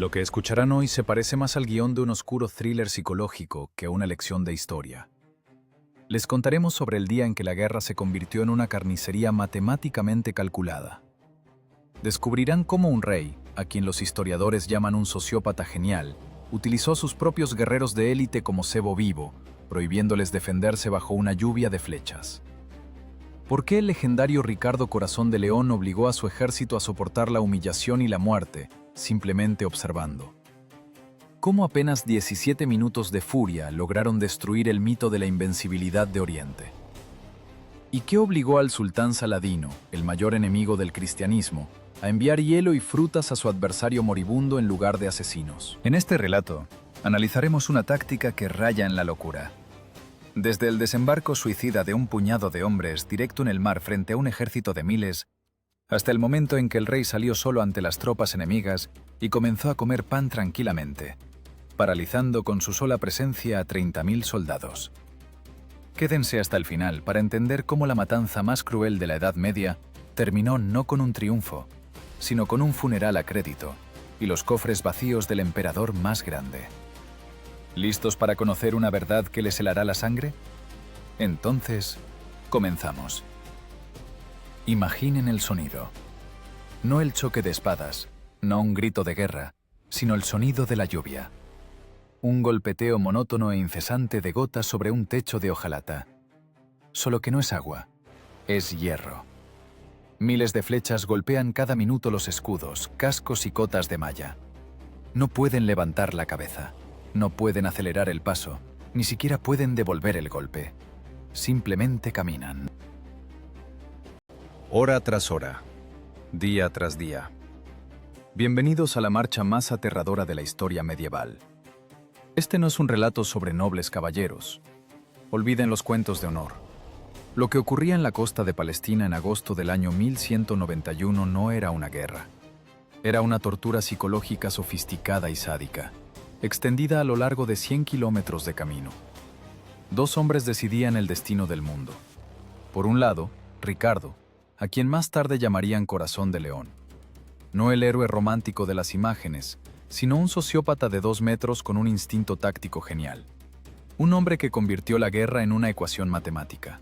Lo que escucharán hoy se parece más al guión de un oscuro thriller psicológico que a una lección de historia. Les contaremos sobre el día en que la guerra se convirtió en una carnicería matemáticamente calculada. Descubrirán cómo un rey, a quien los historiadores llaman un sociópata genial, utilizó a sus propios guerreros de élite como cebo vivo, prohibiéndoles defenderse bajo una lluvia de flechas. ¿Por qué el legendario Ricardo Corazón de León obligó a su ejército a soportar la humillación y la muerte, simplemente observando? ¿Cómo apenas 17 minutos de furia lograron destruir el mito de la invencibilidad de Oriente? ¿Y qué obligó al sultán Saladino, el mayor enemigo del cristianismo, a enviar hielo y frutas a su adversario moribundo en lugar de asesinos? En este relato, analizaremos una táctica que raya en la locura. Desde el desembarco suicida de un puñado de hombres directo en el mar frente a un ejército de miles, hasta el momento en que el rey salió solo ante las tropas enemigas y comenzó a comer pan tranquilamente, paralizando con su sola presencia a 30.000 soldados. Quédense hasta el final para entender cómo la matanza más cruel de la Edad Media terminó no con un triunfo, sino con un funeral a crédito y los cofres vacíos del emperador más grande. ¿Listos para conocer una verdad que les helará la sangre? Entonces, comenzamos. Imaginen el sonido. No el choque de espadas, no un grito de guerra, sino el sonido de la lluvia. Un golpeteo monótono e incesante de gotas sobre un techo de hojalata. Solo que no es agua, es hierro. Miles de flechas golpean cada minuto los escudos, cascos y cotas de malla. No pueden levantar la cabeza. No pueden acelerar el paso, ni siquiera pueden devolver el golpe. Simplemente caminan. Hora tras hora, día tras día. Bienvenidos a la marcha más aterradora de la historia medieval. Este no es un relato sobre nobles caballeros. Olviden los cuentos de honor. Lo que ocurría en la costa de Palestina en agosto del año 1191 no era una guerra. Era una tortura psicológica sofisticada y sádica, extendida a lo largo de 100 kilómetros de camino. Dos hombres decidían el destino del mundo. Por un lado, Ricardo, a quien más tarde llamarían Corazón de León. No el héroe romántico de las imágenes, sino un sociópata de 2 metros con un instinto táctico genial. Un hombre que convirtió la guerra en una ecuación matemática.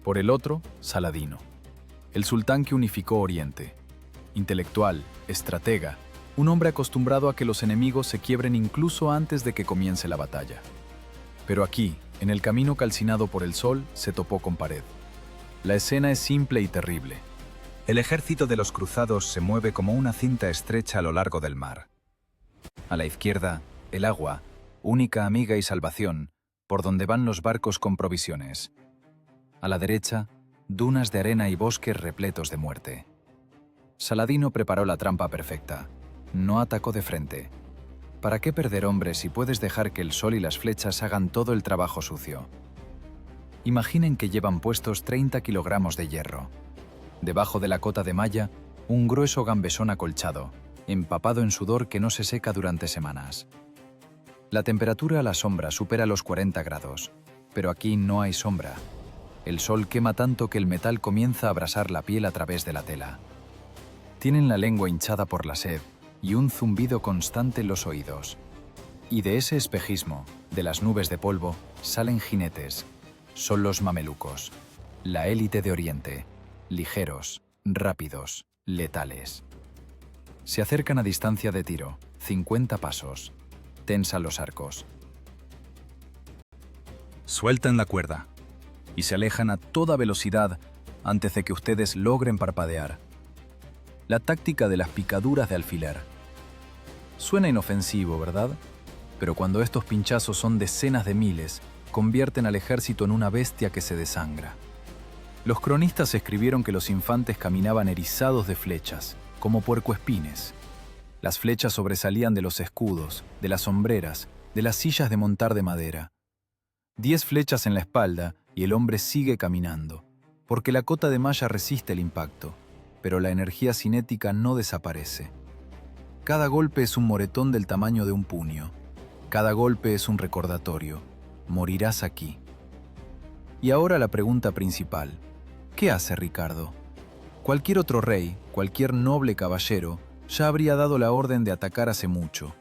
Por el otro, Saladino, el sultán que unificó Oriente. Intelectual, estratega, un hombre acostumbrado a que los enemigos se quiebren incluso antes de que comience la batalla. Pero aquí, en el camino calcinado por el sol, se topó con pared. La escena es simple y terrible. El ejército de los cruzados se mueve como una cinta estrecha a lo largo del mar. A la izquierda, el agua, única amiga y salvación, por donde van los barcos con provisiones. A la derecha, dunas de arena y bosques repletos de muerte. Saladino preparó la trampa perfecta. No atacó de frente. ¿Para qué perder hombres si puedes dejar que el sol y las flechas hagan todo el trabajo sucio? Imaginen que llevan puestos 30 kilogramos de hierro. Debajo de la cota de malla, un grueso gambesón acolchado, empapado en sudor que no se seca durante semanas. La temperatura a la sombra supera los 40 grados, pero aquí no hay sombra. El sol quema tanto que el metal comienza a abrasar la piel a través de la tela. Tienen la lengua hinchada por la sed y un zumbido constante en los oídos. Y de ese espejismo, de las nubes de polvo, salen jinetes. Son los mamelucos, la élite de Oriente, ligeros, rápidos, letales. Se acercan a distancia de tiro, 50 pasos. Tensan los arcos. Sueltan la cuerda y se alejan a toda velocidad antes de que ustedes logren parpadear. La táctica de las picaduras de alfiler. Suena inofensivo, ¿verdad? Pero cuando estos pinchazos son decenas de miles, convierten al ejército en una bestia que se desangra. Los cronistas escribieron que los infantes caminaban erizados de flechas, como puercoespines. Las flechas sobresalían de los escudos, de las sombreras, de las sillas de montar de madera. 10 flechas en la espalda y el hombre sigue caminando, porque la cota de malla resiste el impacto, pero la energía cinética no desaparece. Cada golpe es un moretón del tamaño de un puño. Cada golpe es un recordatorio. Morirás aquí. Y ahora la pregunta principal. ¿Qué hace Ricardo? Cualquier otro rey, cualquier noble caballero, ya habría dado la orden de atacar hace mucho.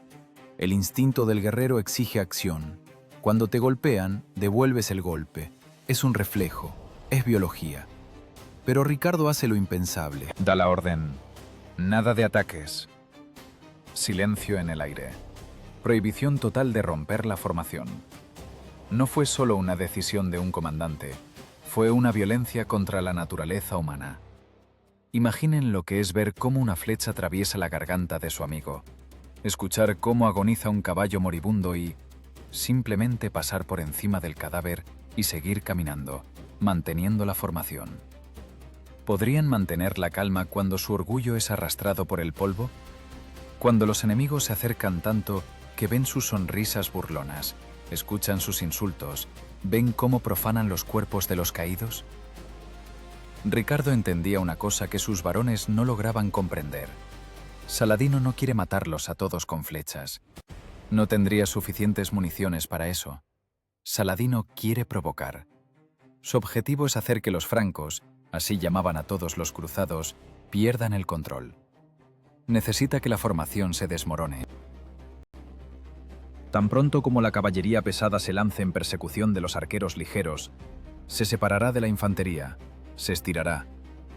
El instinto del guerrero exige acción. Cuando te golpean, devuelves el golpe. Es un reflejo, es biología. Pero Ricardo hace lo impensable. Da la orden. Nada de ataques. Silencio en el aire. Prohibición total de romper la formación. No fue solo una decisión de un comandante, fue una violencia contra la naturaleza humana. Imaginen lo que es ver cómo una flecha atraviesa la garganta de su amigo, escuchar cómo agoniza un caballo moribundo y simplemente pasar por encima del cadáver y seguir caminando, manteniendo la formación. ¿Podrían mantener la calma cuando su orgullo es arrastrado por el polvo? Cuando los enemigos se acercan tanto que ven sus sonrisas burlonas, escuchan sus insultos, ven cómo profanan los cuerpos de los caídos. Ricardo entendía una cosa que sus varones no lograban comprender. Saladino no quiere matarlos a todos con flechas. No tendría suficientes municiones para eso. Saladino quiere provocar. Su objetivo es hacer que los francos, así llamaban a todos los cruzados, pierdan el control. Necesita que la formación se desmorone. Tan pronto como la caballería pesada se lance en persecución de los arqueros ligeros, se separará de la infantería, se estirará,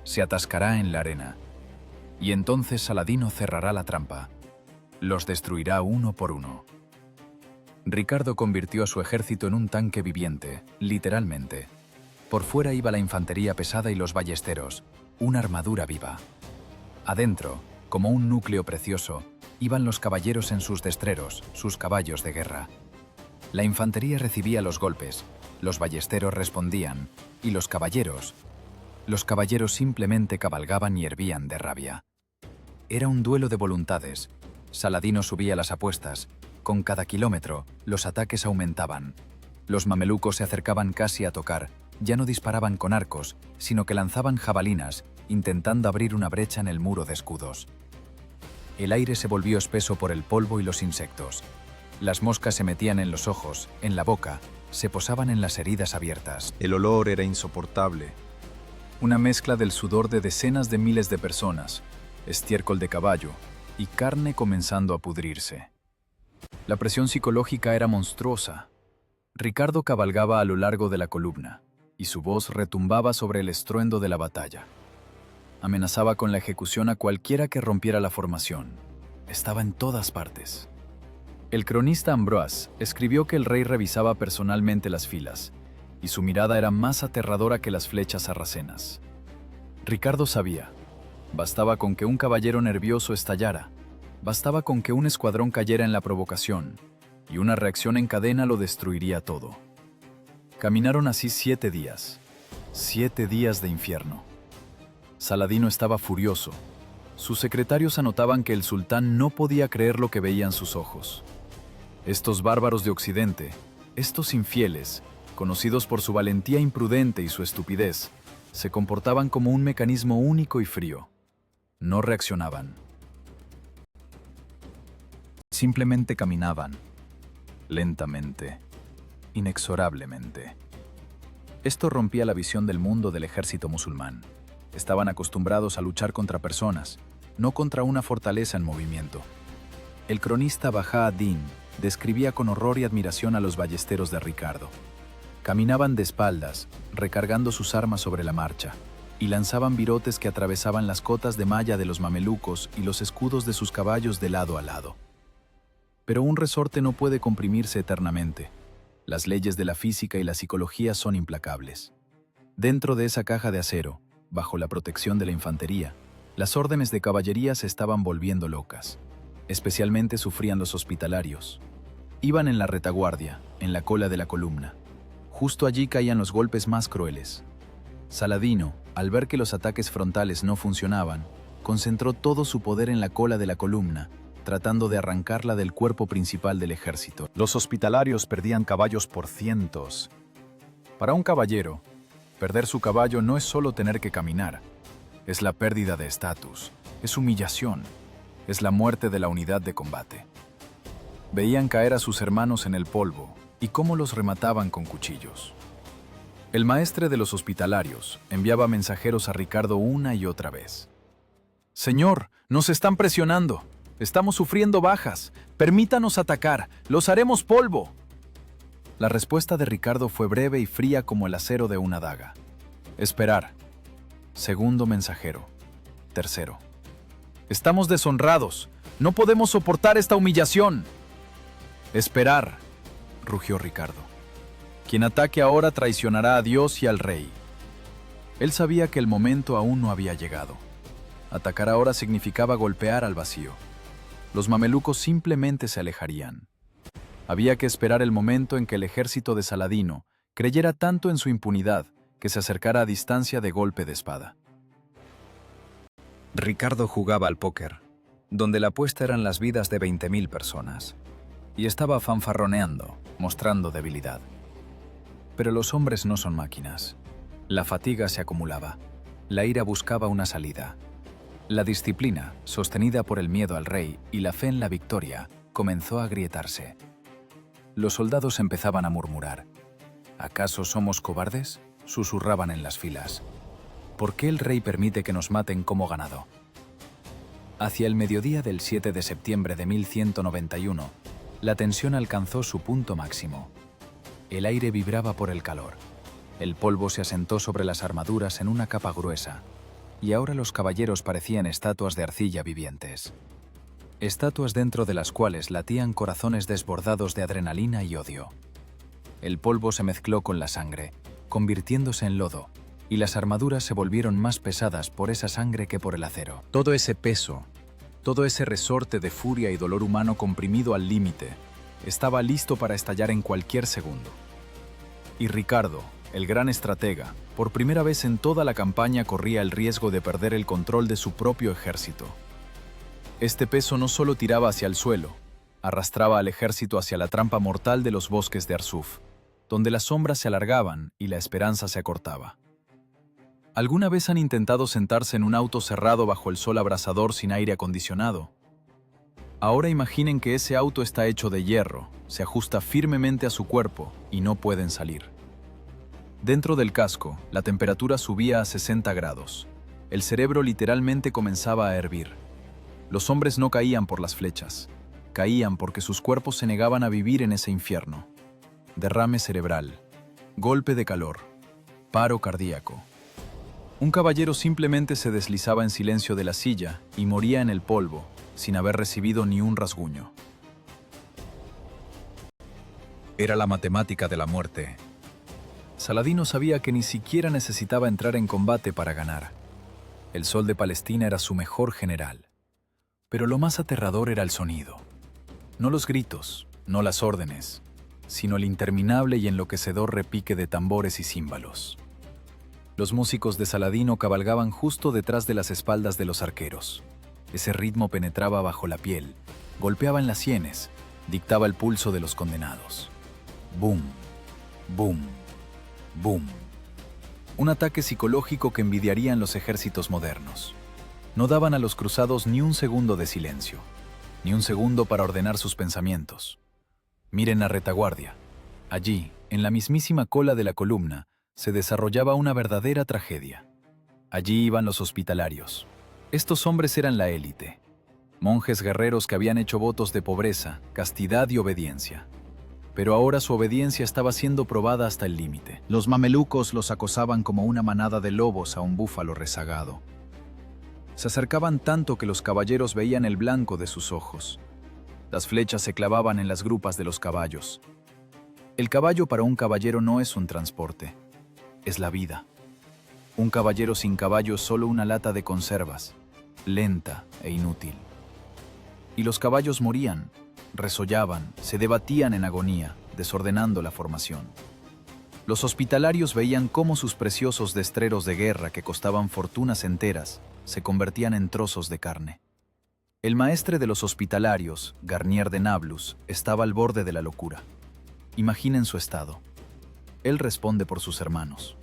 se atascará en la arena. Y entonces Saladino cerrará la trampa. Los destruirá uno por uno. Ricardo convirtió a su ejército en un tanque viviente, literalmente. Por fuera iba la infantería pesada y los ballesteros, una armadura viva. Adentro, como un núcleo precioso, iban los caballeros en sus destreros, sus caballos de guerra. La infantería recibía los golpes, los ballesteros respondían, y los caballeros simplemente cabalgaban y hervían de rabia. Era un duelo de voluntades. Saladino subía las apuestas. Con cada kilómetro, los ataques aumentaban. Los mamelucos se acercaban casi a tocar. Ya no disparaban con arcos, sino que lanzaban jabalinas, intentando abrir una brecha en el muro de escudos. El aire se volvió espeso por el polvo y los insectos. Las moscas se metían en los ojos, en la boca, se posaban en las heridas abiertas. El olor era insoportable. Una mezcla del sudor de decenas de miles de personas, estiércol de caballo y carne comenzando a pudrirse. La presión psicológica era monstruosa. Ricardo cabalgaba a lo largo de la columna, y su voz retumbaba sobre el estruendo de la batalla. Amenazaba con la ejecución a cualquiera que rompiera la formación. Estaba en todas partes. El cronista Ambroise escribió que el rey revisaba personalmente las filas, y su mirada era más aterradora que las flechas sarracenas. Ricardo sabía. Bastaba con que un caballero nervioso estallara, bastaba con que un escuadrón cayera en la provocación, y una reacción en cadena lo destruiría todo. Caminaron así 7 días. 7 días de infierno. Saladino estaba furioso. Sus secretarios anotaban que el sultán no podía creer lo que veían sus ojos. Estos bárbaros de Occidente, estos infieles, conocidos por su valentía imprudente y su estupidez, se comportaban como un mecanismo único y frío. No reaccionaban. Simplemente caminaban, lentamente, inexorablemente. Esto rompía la visión del mundo del ejército musulmán. Estaban acostumbrados a luchar contra personas, no contra una fortaleza en movimiento. El cronista Baha ad-Din describía con horror y admiración a los ballesteros de Ricardo. Caminaban de espaldas, recargando sus armas sobre la marcha, y lanzaban virotes que atravesaban las cotas de malla de los mamelucos y los escudos de sus caballos de lado a lado. Pero un resorte no puede comprimirse eternamente. Las leyes de la física y la psicología son implacables. Dentro de esa caja de acero, bajo la protección de la infantería, las órdenes de caballería se estaban volviendo locas. Especialmente sufrían los hospitalarios. Iban en la retaguardia, en la cola de la columna. Justo allí caían los golpes más crueles. Saladino, al ver que los ataques frontales no funcionaban, concentró todo su poder en la cola de la columna, tratando de arrancarla del cuerpo principal del ejército. Los hospitalarios perdían caballos por cientos. Para un caballero, perder su caballo no es solo tener que caminar, es la pérdida de estatus, es humillación, es la muerte de la unidad de combate. Veían caer a sus hermanos en el polvo y cómo los remataban con cuchillos. El maestre de los hospitalarios enviaba mensajeros a Ricardo una y otra vez. «Señor, Nos están presionando. Estamos sufriendo bajas. Permítanos atacar. Los haremos polvo. La respuesta de Ricardo fue breve y fría como el acero de una daga. Esperar. Segundo mensajero. Tercero. Estamos deshonrados. No podemos soportar esta humillación. Esperar, rugió Ricardo. Quien ataque ahora traicionará a Dios y al rey. Él sabía que el momento aún no había llegado. Atacar ahora significaba golpear al vacío. Los mamelucos simplemente se alejarían. Había que esperar el momento en que el ejército de Saladino creyera tanto en su impunidad que se acercara a distancia de golpe de espada. Ricardo jugaba al póker, donde la apuesta eran las vidas de 20.000 personas, y estaba fanfarroneando, mostrando debilidad. Pero los hombres no son máquinas. La fatiga se acumulaba. La ira buscaba una salida. La disciplina, sostenida por el miedo al rey y la fe en la victoria, comenzó a agrietarse. Los soldados empezaban a murmurar. ¿Acaso somos cobardes?, susurraban en las filas. ¿Por qué el rey permite que nos maten como ganado? Hacia el mediodía del 7 de septiembre de 1191, la tensión alcanzó su punto máximo. El aire vibraba por el calor. El polvo se asentó sobre las armaduras en una capa gruesa, y ahora los caballeros parecían estatuas de arcilla vivientes. Estatuas dentro de las cuales latían corazones desbordados de adrenalina y odio. El polvo se mezcló con la sangre, convirtiéndose en lodo, y las armaduras se volvieron más pesadas por esa sangre que por el acero. Todo ese peso, todo ese resorte de furia y dolor humano comprimido al límite, estaba listo para estallar en cualquier segundo. Y Ricardo, el gran estratega, por primera vez en toda la campaña corría el riesgo de perder el control de su propio ejército. Este peso no solo tiraba hacia el suelo, arrastraba al ejército hacia la trampa mortal de los bosques de Arsuf, donde las sombras se alargaban y la esperanza se acortaba. ¿Alguna vez han intentado sentarse en un auto cerrado bajo el sol abrasador sin aire acondicionado? Ahora imaginen que ese auto está hecho de hierro, se ajusta firmemente a su cuerpo y no pueden salir. Dentro del casco, la temperatura subía a 60 grados. El cerebro literalmente comenzaba a hervir. Los hombres no caían por las flechas. Caían porque sus cuerpos se negaban a vivir en ese infierno. Derrame cerebral, golpe de calor, paro cardíaco. Un caballero simplemente se deslizaba en silencio de la silla y moría en el polvo, sin haber recibido ni un rasguño. Era la matemática de la muerte. Saladino sabía que ni siquiera necesitaba entrar en combate para ganar. El sol de Palestina era su mejor general. Pero lo más aterrador era el sonido. No los gritos, no las órdenes, sino el interminable y enloquecedor repique de tambores y címbalos. Los músicos de Saladino cabalgaban justo detrás de las espaldas de los arqueros. Ese ritmo penetraba bajo la piel, golpeaba en las sienes, dictaba el pulso de los condenados. Boom, boom, boom. Un ataque psicológico que envidiarían los ejércitos modernos. No daban a los cruzados ni un segundo de silencio, ni un segundo para ordenar sus pensamientos. Miren la retaguardia. Allí, en la mismísima cola de la columna, se desarrollaba una verdadera tragedia. Allí iban los hospitalarios. Estos hombres eran la élite. Monjes guerreros que habían hecho votos de pobreza, castidad y obediencia. Pero ahora su obediencia estaba siendo probada hasta el límite. Los mamelucos los acosaban como una manada de lobos a un búfalo rezagado. Se acercaban tanto que los caballeros veían el blanco de sus ojos. Las flechas se clavaban en las grupas de los caballos. El caballo para un caballero no es un transporte, es la vida. Un caballero sin caballo es solo una lata de conservas, lenta e inútil. Y los caballos morían, resollaban, se debatían en agonía, desordenando la formación. Los hospitalarios veían cómo sus preciosos destreros de guerra que costaban fortunas enteras se convertían en trozos de carne. El maestre de los hospitalarios, Garnier de Nablus, estaba al borde de la locura. Imaginen su estado. Él responde por sus hermanos.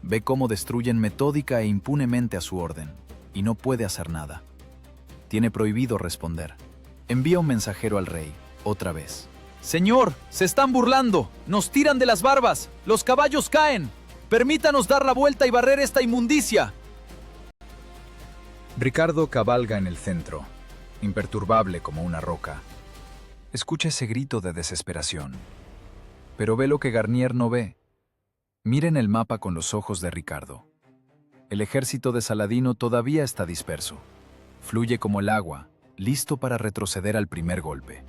Ve cómo destruyen metódica e impunemente a su orden, y no puede hacer nada. Tiene prohibido responder. Envía un mensajero al rey, otra vez. «Señor, se están burlando, nos tiran de las barbas, los caballos caen. Permítanos dar la vuelta y barrer esta inmundicia». Ricardo cabalga en el centro, imperturbable como una roca. Escucha ese grito de desesperación. Pero ve lo que Garnier no ve. Miren el mapa con los ojos de Ricardo. El ejército de Saladino todavía está disperso. Fluye como el agua, listo para retroceder al primer golpe.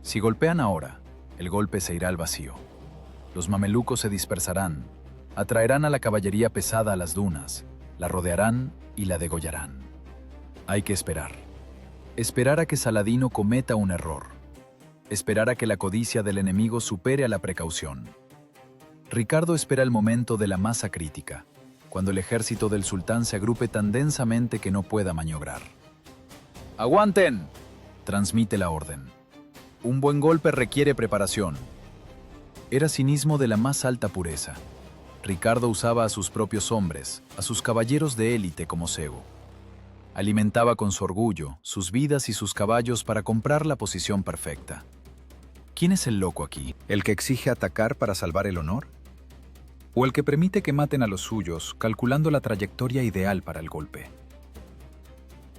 Si golpean ahora, el golpe se irá al vacío. Los mamelucos se dispersarán, atraerán a la caballería pesada a las dunas, la rodearán y la degollarán. Hay que esperar. Esperar a que Saladino cometa un error. Esperar a que la codicia del enemigo supere a la precaución. Ricardo espera el momento de la masa crítica, cuando el ejército del sultán se agrupe tan densamente que no pueda maniobrar. ¡Aguanten!, transmite la orden. Un buen golpe requiere preparación. Era cinismo de la más alta pureza. Ricardo usaba a sus propios hombres, a sus caballeros de élite como cebo. Alimentaba con su orgullo, sus vidas y sus caballos para comprar la posición perfecta. ¿Quién es el loco aquí? ¿El que exige atacar para salvar el honor? ¿O el que permite que maten a los suyos, calculando la trayectoria ideal para el golpe?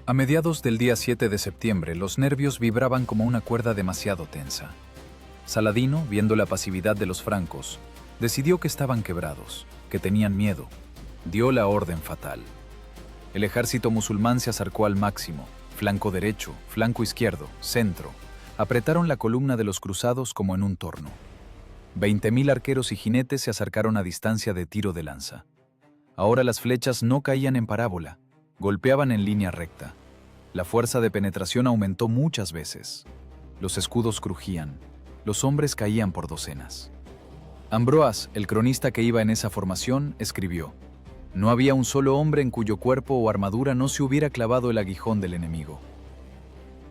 A mediados del día 7 de septiembre, los nervios vibraban como una cuerda demasiado tensa. Saladino, viendo la pasividad de los francos, decidió que estaban quebrados, que tenían miedo. Dio la orden fatal. El ejército musulmán se acercó al máximo, flanco derecho, flanco izquierdo, centro. Apretaron la columna de los cruzados como en un torno. 20.000 arqueros y jinetes se acercaron a distancia de tiro de lanza. Ahora las flechas no caían en parábola, golpeaban en línea recta. La fuerza de penetración aumentó muchas veces. Los escudos crujían, los hombres caían por docenas. Ambroise, el cronista que iba en esa formación, escribió: «No había un solo hombre en cuyo cuerpo o armadura no se hubiera clavado el aguijón del enemigo».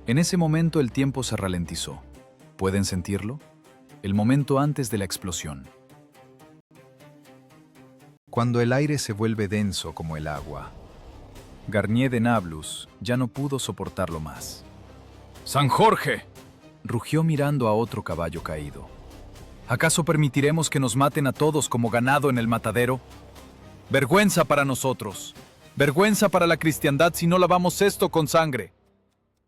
En ese momento el tiempo se ralentizó. ¿Pueden sentirlo? El momento antes de la explosión. Cuando el aire se vuelve denso como el agua. Garnier de Nablus ya no pudo soportarlo más. ¡San Jorge!, rugió mirando a otro caballo caído. ¿Acaso permitiremos que nos maten a todos como ganado en el matadero? Vergüenza para nosotros. Vergüenza para la cristiandad si no lavamos esto con sangre.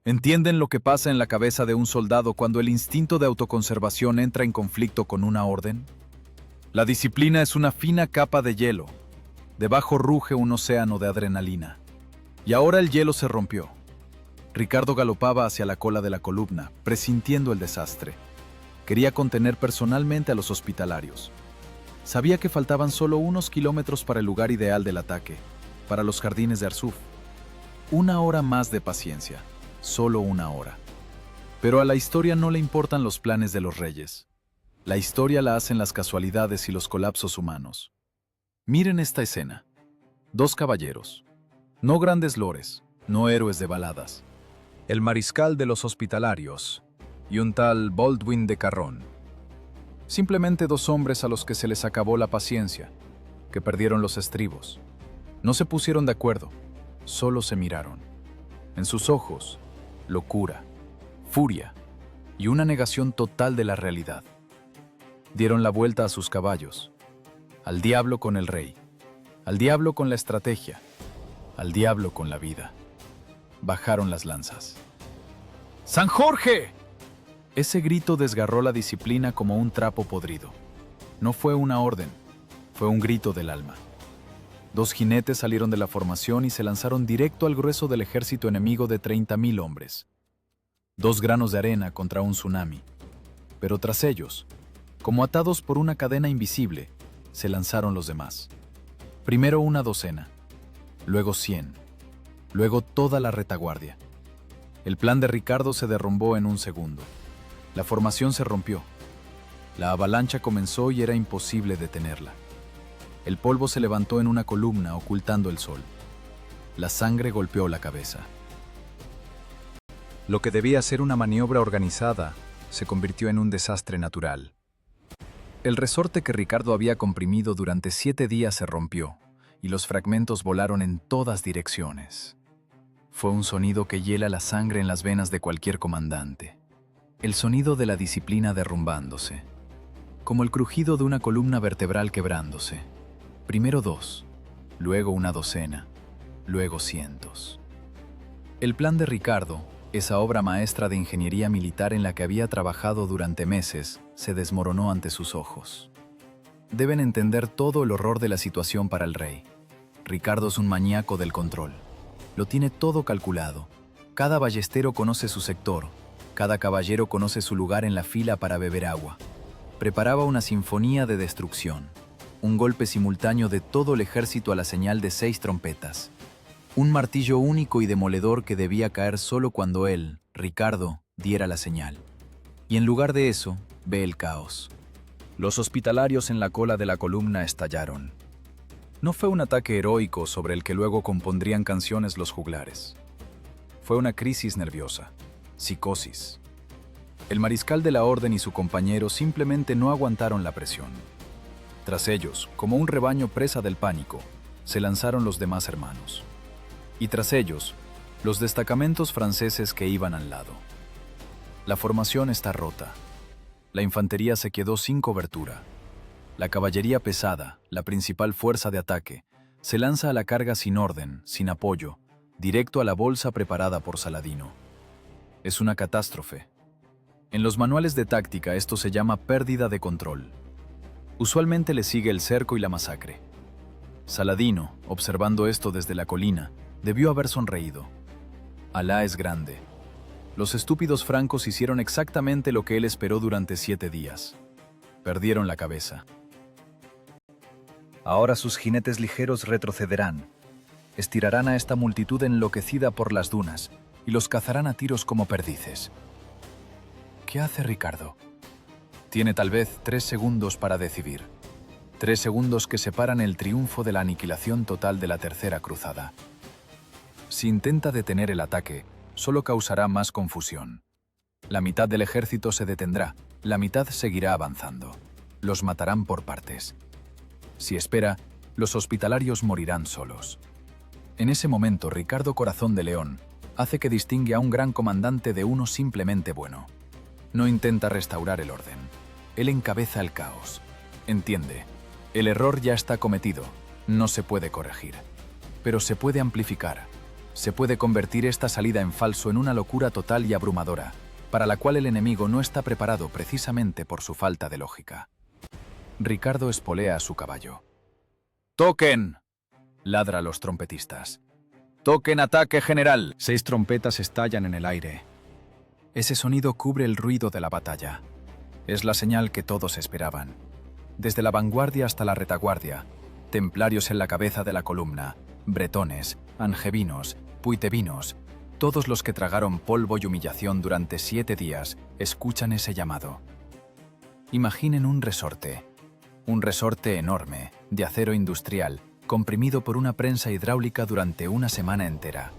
¿Entienden lo que pasa en la cabeza de un soldado cuando el instinto de autoconservación entra en conflicto con una orden? La disciplina es una fina capa de hielo. Debajo ruge un océano de adrenalina. Y ahora el hielo se rompió. Ricardo galopaba hacia la cola de la columna, presintiendo el desastre. Quería contener personalmente a los hospitalarios. Sabía que faltaban solo unos kilómetros para el lugar ideal del ataque, para los jardines de Arsuf. 1 hora más de paciencia. Solo 1 hora. Pero a la historia no le importan los planes de los reyes. La historia la hacen las casualidades y los colapsos humanos. Miren esta escena. 2 caballeros. No grandes lores, no héroes de baladas. El mariscal de los hospitalarios y un tal Baldwin de Carrón. Simplemente 2 hombres a los que se les acabó la paciencia, que perdieron los estribos. No se pusieron de acuerdo, solo se miraron. En sus ojos, locura, furia y una negación total de la realidad. Dieron la vuelta a sus caballos, al diablo con el rey, al diablo con la estrategia, al diablo con la vida. Bajaron las lanzas. ¡San Jorge! Ese grito desgarró la disciplina como un trapo podrido. No fue una orden, fue un grito del alma. 2 jinetes salieron de la formación y se lanzaron directo al grueso del ejército enemigo de 30.000 hombres. 2 granos de arena contra un tsunami. Pero tras ellos, como atados por una cadena invisible, se lanzaron los demás. Primero 1 docena, luego 100, luego toda la retaguardia. El plan de Ricardo se derrumbó en un segundo. La formación se rompió. La avalancha comenzó y era imposible detenerla. El polvo se levantó en una columna ocultando el sol. La sangre golpeó la cabeza. Lo que debía ser una maniobra organizada se convirtió en un desastre natural. El resorte que Ricardo había comprimido durante 7 días se rompió y los fragmentos volaron en todas direcciones. Fue un sonido que hiela la sangre en las venas de cualquier comandante. El sonido de la disciplina derrumbándose, como el crujido de una columna vertebral quebrándose. Primero 2, luego 1 docena, luego cientos. El plan de Ricardo, esa obra maestra de ingeniería militar en la que había trabajado durante meses, se desmoronó ante sus ojos. Deben entender todo el horror de la situación para el rey. Ricardo es un maníaco del control. Lo tiene todo calculado. Cada ballestero conoce su sector. Cada caballero conoce su lugar en la fila para beber agua. Preparaba una sinfonía de destrucción. Un golpe simultáneo de todo el ejército a la señal de 6 trompetas. Un martillo único y demoledor que debía caer solo cuando él, Ricardo, diera la señal. Y en lugar de eso, ve el caos. Los hospitalarios en la cola de la columna estallaron. No fue un ataque heroico sobre el que luego compondrían canciones los juglares. Fue una crisis nerviosa, psicosis. El mariscal de la orden y su compañero simplemente no aguantaron la presión. Tras ellos, como un rebaño presa del pánico, se lanzaron los demás hermanos. Y tras ellos, los destacamentos franceses que iban al lado. La formación está rota. La infantería se quedó sin cobertura. La caballería pesada, la principal fuerza de ataque, se lanza a la carga sin orden, sin apoyo, directo a la bolsa preparada por Saladino. Es una catástrofe. En los manuales de táctica esto se llama pérdida de control. Usualmente le sigue el cerco y la masacre. Saladino, observando esto desde la colina, debió haber sonreído. Alá es grande. Los estúpidos francos hicieron exactamente lo que él esperó durante 7 días. Perdieron la cabeza. Ahora sus jinetes ligeros retrocederán. Estirarán a esta multitud enloquecida por las dunas y los cazarán a tiros como perdices. ¿Qué hace Ricardo? Tiene tal vez 3 segundos para decidir. 3 segundos que separan el triunfo de la aniquilación total de la Tercera Cruzada. Si intenta detener el ataque, solo causará más confusión. La mitad del ejército se detendrá, la mitad seguirá avanzando. Los matarán por partes. Si espera, los hospitalarios morirán solos. En ese momento, Ricardo Corazón de León hace que distingue a un gran comandante de uno simplemente bueno. No intenta restaurar el orden. Él encabeza el caos. Entiende, el error ya está cometido, no se puede corregir. Pero se puede amplificar. Se puede convertir esta salida en falso en una locura total y abrumadora, para la cual el enemigo no está preparado precisamente por su falta de lógica. Ricardo espolea a su caballo. ¡Toquen!, ladra a los trompetistas. ¡Toquen ataque general! 6 trompetas estallan en el aire. Ese sonido cubre el ruido de la batalla. Es la señal que todos esperaban. Desde la vanguardia hasta la retaguardia, templarios en la cabeza de la columna, bretones, angevinos, puitevinos, todos los que tragaron polvo y humillación durante 7 días, escuchan ese llamado. Imaginen un resorte enorme, de acero industrial, comprimido por una prensa hidráulica durante una semana entera.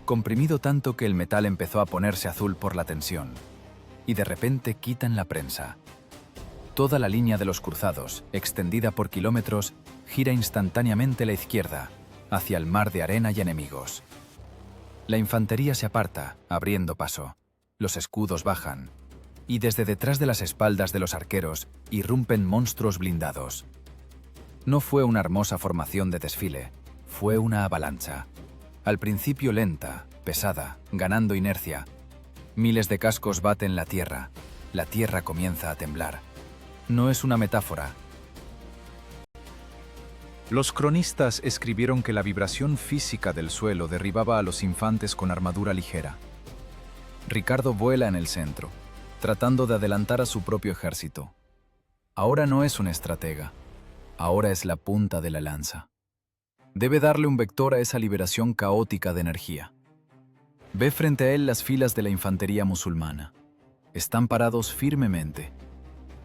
Comprimido tanto que el metal empezó a ponerse azul por la tensión. Y de repente quitan la prensa. Toda la línea de los cruzados, extendida por kilómetros, gira instantáneamente a la izquierda, hacia el mar de arena y enemigos. La infantería se aparta, abriendo paso. Los escudos bajan. Y desde detrás de las espaldas de los arqueros irrumpen monstruos blindados. No fue una hermosa formación de desfile, fue una avalancha. Al principio lenta, pesada, ganando inercia. Miles de cascos baten la tierra comienza a temblar. No es una metáfora. Los cronistas escribieron que la vibración física del suelo derribaba a los infantes con armadura ligera. Ricardo vuela en el centro, tratando de adelantar a su propio ejército. Ahora no es un estratega, ahora es la punta de la lanza. Debe darle un vector a esa liberación caótica de energía. Ve frente a él las filas de la infantería musulmana. Están parados firmemente.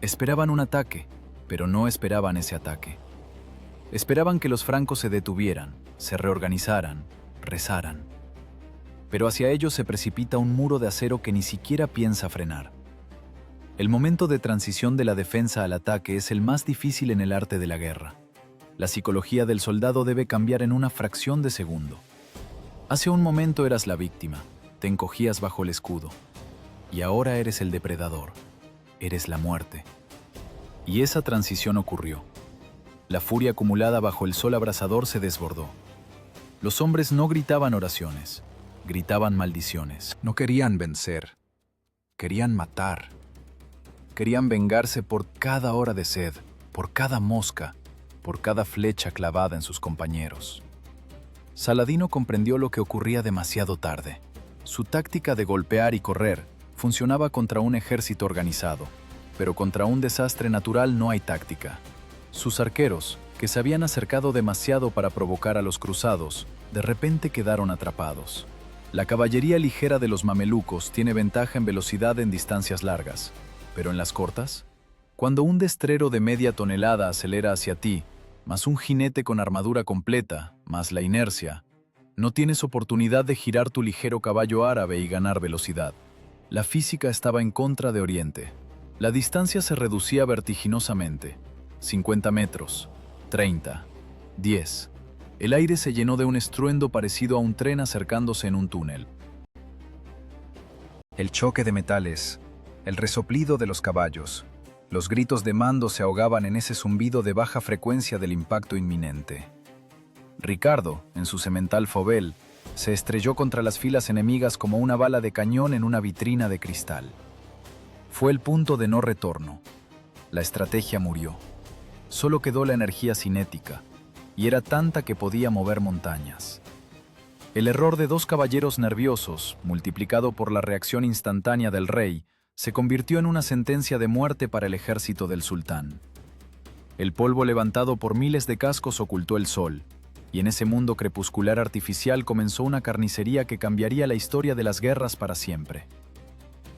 Esperaban un ataque, pero no esperaban ese ataque. Esperaban que los francos se detuvieran, se reorganizaran, rezaran. Pero hacia ellos se precipita un muro de acero que ni siquiera piensa frenar. El momento de transición de la defensa al ataque es el más difícil en el arte de la guerra. La psicología del soldado debe cambiar en una fracción de segundo. Hace un momento eras la víctima, te encogías bajo el escudo. Y ahora eres el depredador, eres la muerte. Y esa transición ocurrió. La furia acumulada bajo el sol abrasador se desbordó. Los hombres no gritaban oraciones, gritaban maldiciones. No querían vencer, querían matar. Querían vengarse por cada hora de sed, por cada mosca, por cada flecha clavada en sus compañeros. Saladino comprendió lo que ocurría demasiado tarde. Su táctica de golpear y correr funcionaba contra un ejército organizado, pero contra un desastre natural no hay táctica. Sus arqueros, que se habían acercado demasiado para provocar a los cruzados, de repente quedaron atrapados. La caballería ligera de los mamelucos tiene ventaja en velocidad en distancias largas, pero en las cortas, cuando un destrero de media tonelada acelera hacia ti, más un jinete con armadura completa, más la inercia, no tienes oportunidad de girar tu ligero caballo árabe y ganar velocidad. La física estaba en contra de Oriente. La distancia se reducía vertiginosamente. 50 metros, 30, 10. El aire se llenó de un estruendo parecido a un tren acercándose en un túnel. El choque de metales, el resoplido de los caballos, los gritos de mando se ahogaban en ese zumbido de baja frecuencia del impacto inminente. Ricardo, en su semental Fauvel, se estrelló contra las filas enemigas como una bala de cañón en una vitrina de cristal. Fue el punto de no retorno. La estrategia murió. Solo quedó la energía cinética, y era tanta que podía mover montañas. El error de 2 caballeros nerviosos, multiplicado por la reacción instantánea del rey, se convirtió en una sentencia de muerte para el ejército del sultán. El polvo levantado por miles de cascos ocultó el sol, y en ese mundo crepuscular artificial comenzó una carnicería que cambiaría la historia de las guerras para siempre.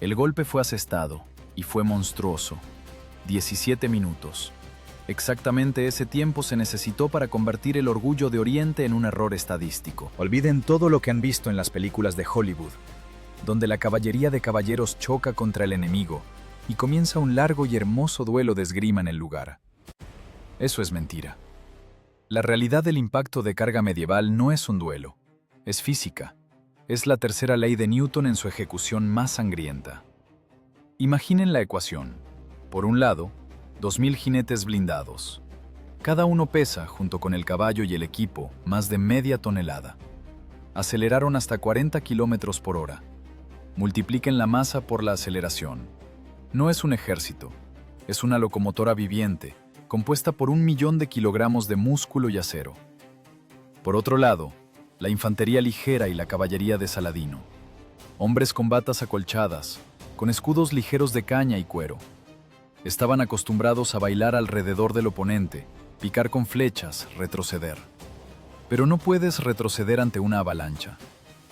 El golpe fue asestado, y fue monstruoso. 17 minutos. Exactamente ese tiempo se necesitó para convertir el orgullo de Oriente en un error estadístico. Olviden todo lo que han visto en las películas de Hollywood, donde la caballería de caballeros choca contra el enemigo y comienza un largo y hermoso duelo de esgrima en el lugar. Eso es mentira. La realidad del impacto de carga medieval no es un duelo, es física. Es la tercera ley de Newton en su ejecución más sangrienta. Imaginen la ecuación. Por un lado, 2000 jinetes blindados. Cada uno pesa, junto con el caballo y el equipo, más de media tonelada. Aceleraron hasta 40 kilómetros por hora. Multipliquen la masa por la aceleración. No es un ejército, es una locomotora viviente, compuesta por 1 millón de kilogramos de músculo y acero. Por otro lado, la infantería ligera y la caballería de Saladino. Hombres con batas acolchadas, con escudos ligeros de caña y cuero. Estaban acostumbrados a bailar alrededor del oponente, picar con flechas, retroceder. Pero no puedes retroceder ante una avalancha.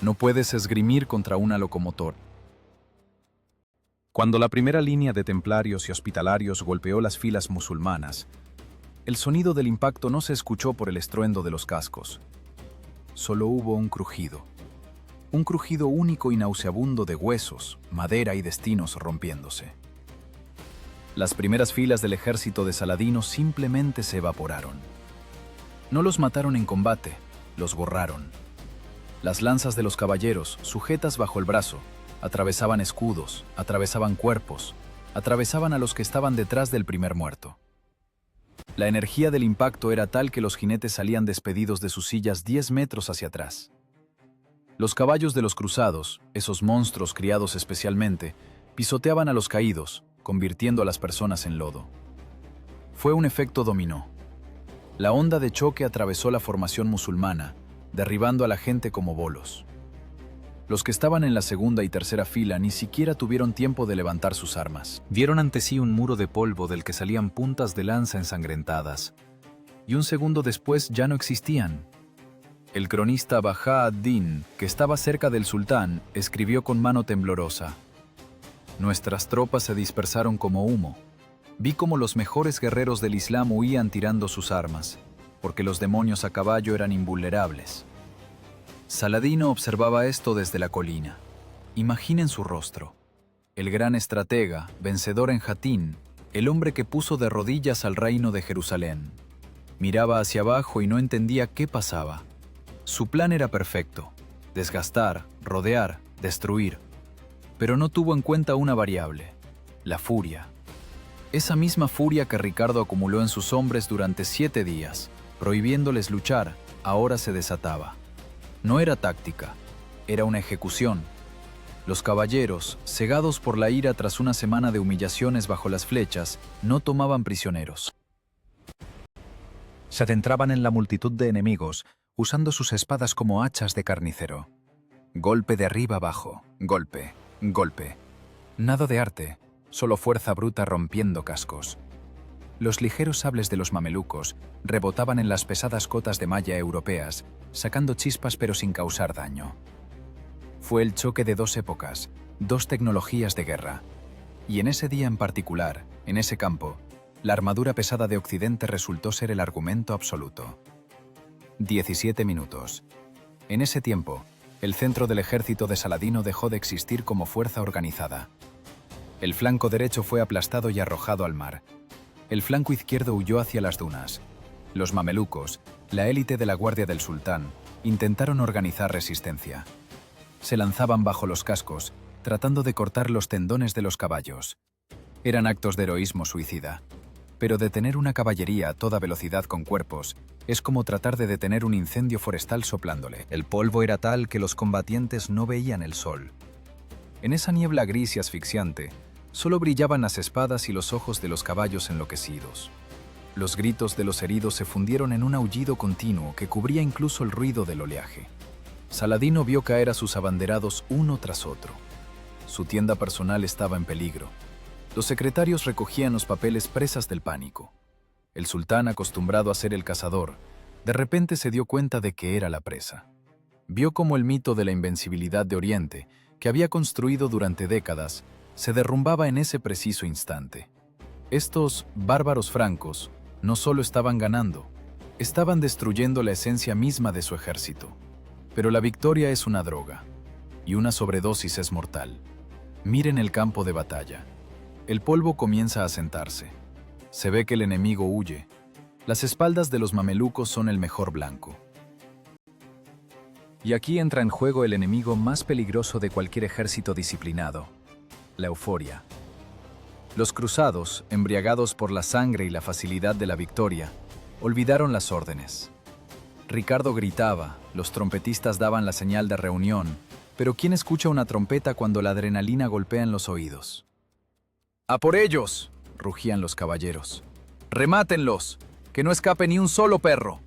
No puedes esgrimir contra una locomotora. Cuando la primera línea de templarios y hospitalarios golpeó las filas musulmanas, el sonido del impacto no se escuchó por el estruendo de los cascos. Solo hubo un crujido único y nauseabundo de huesos, madera y destinos rompiéndose. Las primeras filas del ejército de Saladino simplemente se evaporaron. No los mataron en combate, los borraron. Las lanzas de los caballeros, sujetas bajo el brazo, atravesaban escudos, atravesaban cuerpos, atravesaban a los que estaban detrás del primer muerto. La energía del impacto era tal que los jinetes salían despedidos de sus sillas 10 metros hacia atrás. Los caballos de los cruzados, esos monstruos criados especialmente, pisoteaban a los caídos, convirtiendo a las personas en lodo. Fue un efecto dominó. La onda de choque atravesó la formación musulmana, derribando a la gente como bolos. Los que estaban en la segunda y tercera fila ni siquiera tuvieron tiempo de levantar sus armas. Vieron ante sí un muro de polvo del que salían puntas de lanza ensangrentadas, y un segundo después ya no existían. El cronista Baha ad-Din, que estaba cerca del sultán, escribió con mano temblorosa: «Nuestras tropas se dispersaron como humo. Vi cómo los mejores guerreros del Islam huían tirando sus armas, porque los demonios a caballo eran invulnerables». Saladino observaba esto desde la colina. Imaginen su rostro. El gran estratega, vencedor en Jatín, el hombre que puso de rodillas al reino de Jerusalén. Miraba hacia abajo y no entendía qué pasaba. Su plan era perfecto: desgastar, rodear, destruir. Pero no tuvo en cuenta una variable: la furia. Esa misma furia que Ricardo acumuló en sus hombres durante 7 días, prohibiéndoles luchar, ahora se desataba. No era táctica, Era una ejecución. Los caballeros, cegados por la ira tras una semana de humillaciones bajo las flechas, no tomaban prisioneros. Se adentraban en la multitud de enemigos, usando sus espadas como hachas de carnicero. Golpe de arriba abajo, golpe, golpe. Nada de arte, solo fuerza bruta rompiendo cascos. Los ligeros sables de los mamelucos rebotaban en las pesadas cotas de malla europeas, sacando chispas pero sin causar daño. Fue el choque de dos épocas, dos tecnologías de guerra. Y en ese día en particular, en ese campo, la armadura pesada de Occidente resultó ser el argumento absoluto. 17 minutos. En ese tiempo, el centro del ejército de Saladino dejó de existir como fuerza organizada. El flanco derecho fue aplastado y arrojado al mar. El flanco izquierdo huyó hacia las dunas. Los mamelucos, la élite de la guardia del sultán, intentaron organizar resistencia. Se lanzaban bajo los cascos, tratando de cortar los tendones de los caballos. Eran actos de heroísmo suicida. Pero detener una caballería a toda velocidad con cuerpos es como tratar de detener un incendio forestal soplándole. El polvo era tal que los combatientes no veían el sol. En esa niebla gris y asfixiante, solo brillaban las espadas y los ojos de los caballos enloquecidos. Los gritos de los heridos se fundieron en un aullido continuo que cubría incluso el ruido del oleaje. Saladino vio caer a sus abanderados uno tras otro. Su tienda personal estaba en peligro. Los secretarios recogían los papeles presas del pánico. El sultán, acostumbrado a ser el cazador, de repente se dio cuenta de que era la presa. Vio cómo el mito de la invencibilidad de Oriente, que había construido durante décadas, se derrumbaba en ese preciso instante. Estos bárbaros francos no solo estaban ganando, estaban destruyendo la esencia misma de su ejército. Pero la victoria es una droga, y una sobredosis es mortal. Miren el campo de batalla. El polvo comienza a sentarse. Se ve que el enemigo huye. Las espaldas de los mamelucos son el mejor blanco. Y aquí entra en juego el enemigo más peligroso de cualquier ejército disciplinado: la euforia. Los cruzados, embriagados por la sangre y la facilidad de la victoria, olvidaron las órdenes. Ricardo gritaba, los trompetistas daban la señal de reunión, pero ¿quién escucha una trompeta cuando la adrenalina golpea en los oídos? ¡A por ellos!, rugían los caballeros. ¡Remátenlos! ¡Que no escape ni un solo perro!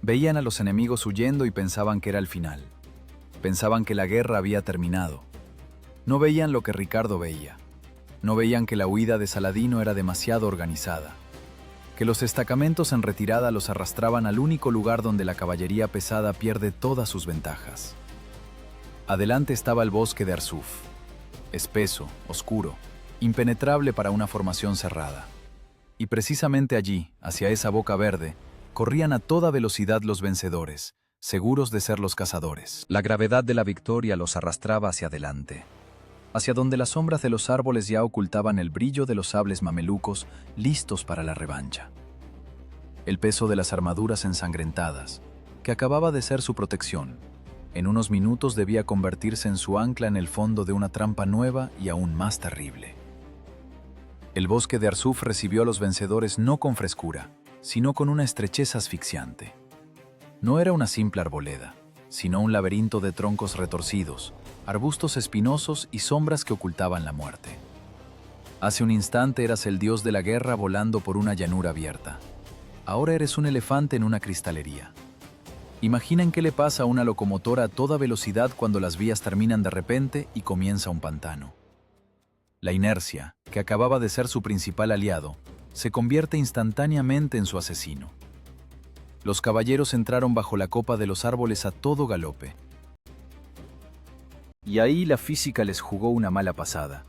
Veían a los enemigos huyendo y pensaban que era el final. Pensaban que la guerra había terminado. No veían lo que Ricardo veía. No veían que la huida de Saladino era demasiado organizada, que los destacamentos en retirada los arrastraban al único lugar donde la caballería pesada pierde todas sus ventajas. Adelante estaba el bosque de Arsuf, espeso, oscuro, impenetrable para una formación cerrada. Y precisamente allí, hacia esa boca verde, corrían a toda velocidad los vencedores, seguros de ser los cazadores. La gravedad de la victoria los arrastraba hacia adelante, hacia donde las sombras de los árboles ya ocultaban el brillo de los sables mamelucos listos para la revancha. El peso de las armaduras ensangrentadas, que acababa de ser su protección, en unos minutos debía convertirse en su ancla en el fondo de una trampa nueva y aún más terrible. El bosque de Arsuf recibió a los vencedores no con frescura, sino con una estrechez asfixiante. No era una simple arboleda, sino un laberinto de troncos retorcidos, arbustos espinosos y sombras que ocultaban la muerte. Hace un instante eras el dios de la guerra volando por una llanura abierta. Ahora eres un elefante en una cristalería. Imaginen qué le pasa a una locomotora a toda velocidad cuando las vías terminan de repente y comienza un pantano. La inercia, que acababa de ser su principal aliado, se convierte instantáneamente en su asesino. Los caballeros entraron bajo la copa de los árboles a todo galope. Y ahí la física les jugó una mala pasada.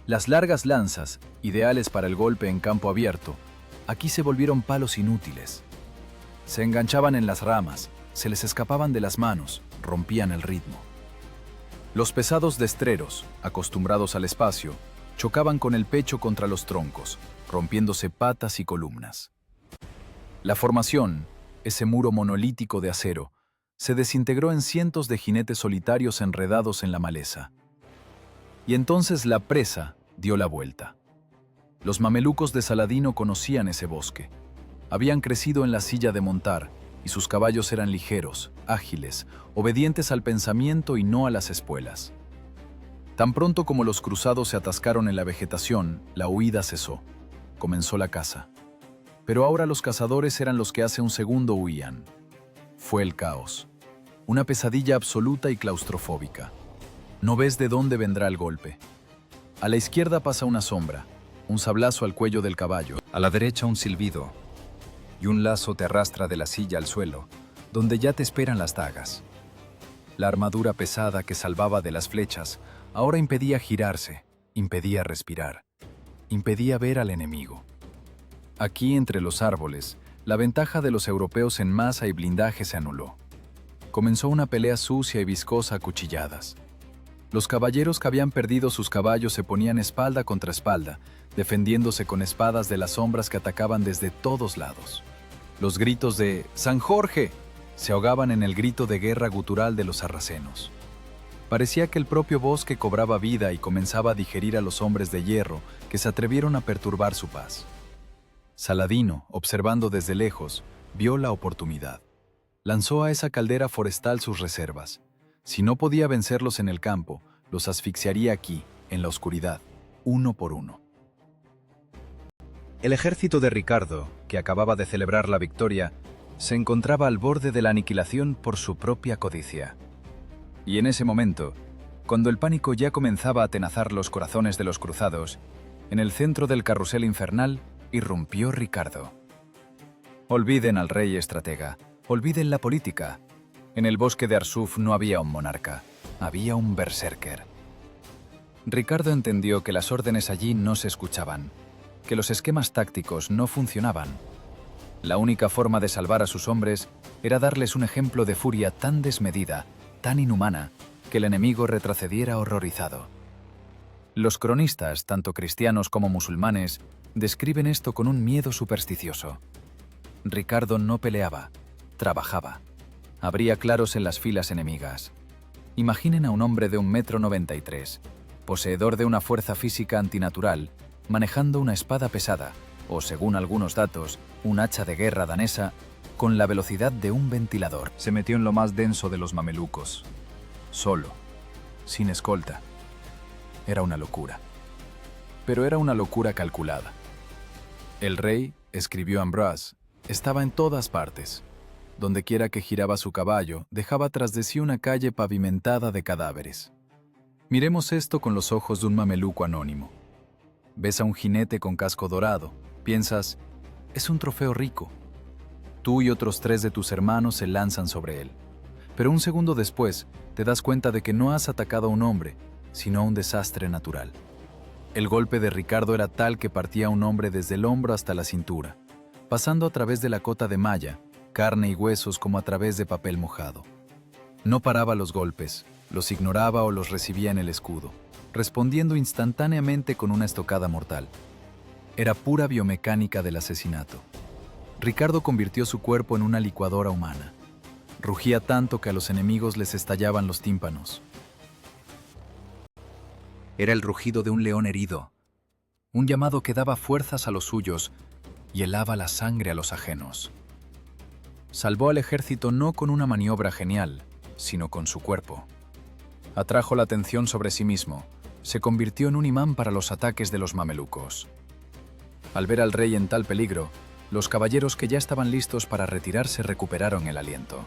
Las largas lanzas, ideales para el golpe en campo abierto, aquí se volvieron palos inútiles. Se enganchaban en las ramas, se les escapaban de las manos, rompían el ritmo. Los pesados destreros, acostumbrados al espacio, chocaban con el pecho contra los troncos, rompiéndose patas y columnas. La formación, ese muro monolítico de acero, se desintegró en cientos de jinetes solitarios enredados en la maleza. Y entonces la presa dio la vuelta. Los mamelucos de Saladino conocían ese bosque. Habían crecido en la silla de montar, y sus caballos eran ligeros, ágiles, obedientes al pensamiento y no a las espuelas. Tan pronto como los cruzados se atascaron en la vegetación, la huida cesó. Comenzó la caza. Pero ahora los cazadores eran los que hace un segundo huían. Fue el caos. Una pesadilla absoluta y claustrofóbica. No ves de dónde vendrá el golpe. A la izquierda pasa una sombra, un sablazo al cuello del caballo. A la derecha un silbido, y un lazo te arrastra de la silla al suelo, donde ya te esperan las dagas. La armadura pesada que salvaba de las flechas ahora impedía girarse, impedía respirar, impedía ver al enemigo. Aquí, entre los árboles, la ventaja de los europeos en masa y blindaje se anuló. Comenzó una pelea sucia y viscosa a cuchilladas. Los caballeros que habían perdido sus caballos se ponían espalda contra espalda, defendiéndose con espadas de las sombras que atacaban desde todos lados. Los gritos de ¡San Jorge! Se ahogaban en el grito de guerra gutural de los sarracenos. Parecía que el propio bosque cobraba vida y comenzaba a digerir a los hombres de hierro que se atrevieron a perturbar su paz. Saladino, observando desde lejos, vio la oportunidad. Lanzó a esa caldera forestal sus reservas. Si no podía vencerlos en el campo, los asfixiaría aquí, en la oscuridad, uno por uno. El ejército de Ricardo, que acababa de celebrar la victoria, se encontraba al borde de la aniquilación por su propia codicia. Y en ese momento, cuando el pánico ya comenzaba a atenazar los corazones de los cruzados, en el centro del carrusel infernal irrumpió Ricardo. Olviden al rey estratega, olviden la política. En el bosque de Arsuf no había un monarca, había un berserker. Ricardo entendió que las órdenes allí no se escuchaban, que los esquemas tácticos no funcionaban. La única forma de salvar a sus hombres era darles un ejemplo de furia tan desmedida, tan inhumana, que el enemigo retrocediera horrorizado. Los cronistas, tanto cristianos como musulmanes, describen esto con un miedo supersticioso. Ricardo no peleaba, trabajaba. Abría claros en las filas enemigas. Imaginen a un hombre de 1,93 m, poseedor de una fuerza física antinatural, manejando una espada pesada, o según algunos datos, un hacha de guerra danesa, con la velocidad de un ventilador. Se metió en lo más denso de los mamelucos. Solo, sin escolta. Era una locura. Pero era una locura calculada. El rey, escribió Ambrose, estaba en todas partes. Dondequiera que giraba su caballo, dejaba tras de sí una calle pavimentada de cadáveres. Miremos esto con los ojos de un mameluco anónimo. Ves a un jinete con casco dorado, piensas, es un trofeo rico. Tú y otros 3 de tus hermanos se lanzan sobre él. Pero un segundo después, te das cuenta de que no has atacado a un hombre, sino a un desastre natural. El golpe de Ricardo era tal que partía a un hombre desde el hombro hasta la cintura, pasando a través de la cota de malla, carne y huesos como a través de papel mojado. No paraba los golpes, los ignoraba o los recibía en el escudo, respondiendo instantáneamente con una estocada mortal. Era pura biomecánica del asesinato. Ricardo convirtió su cuerpo en una licuadora humana. Rugía tanto que a los enemigos les estallaban los tímpanos. Era el rugido de un león herido, un llamado que daba fuerzas a los suyos y helaba la sangre a los ajenos. Salvó al ejército no con una maniobra genial, sino con su cuerpo. Atrajo la atención sobre sí mismo, se convirtió en un imán para los ataques de los mamelucos. Al ver al rey en tal peligro, los caballeros que ya estaban listos para retirarse recuperaron el aliento.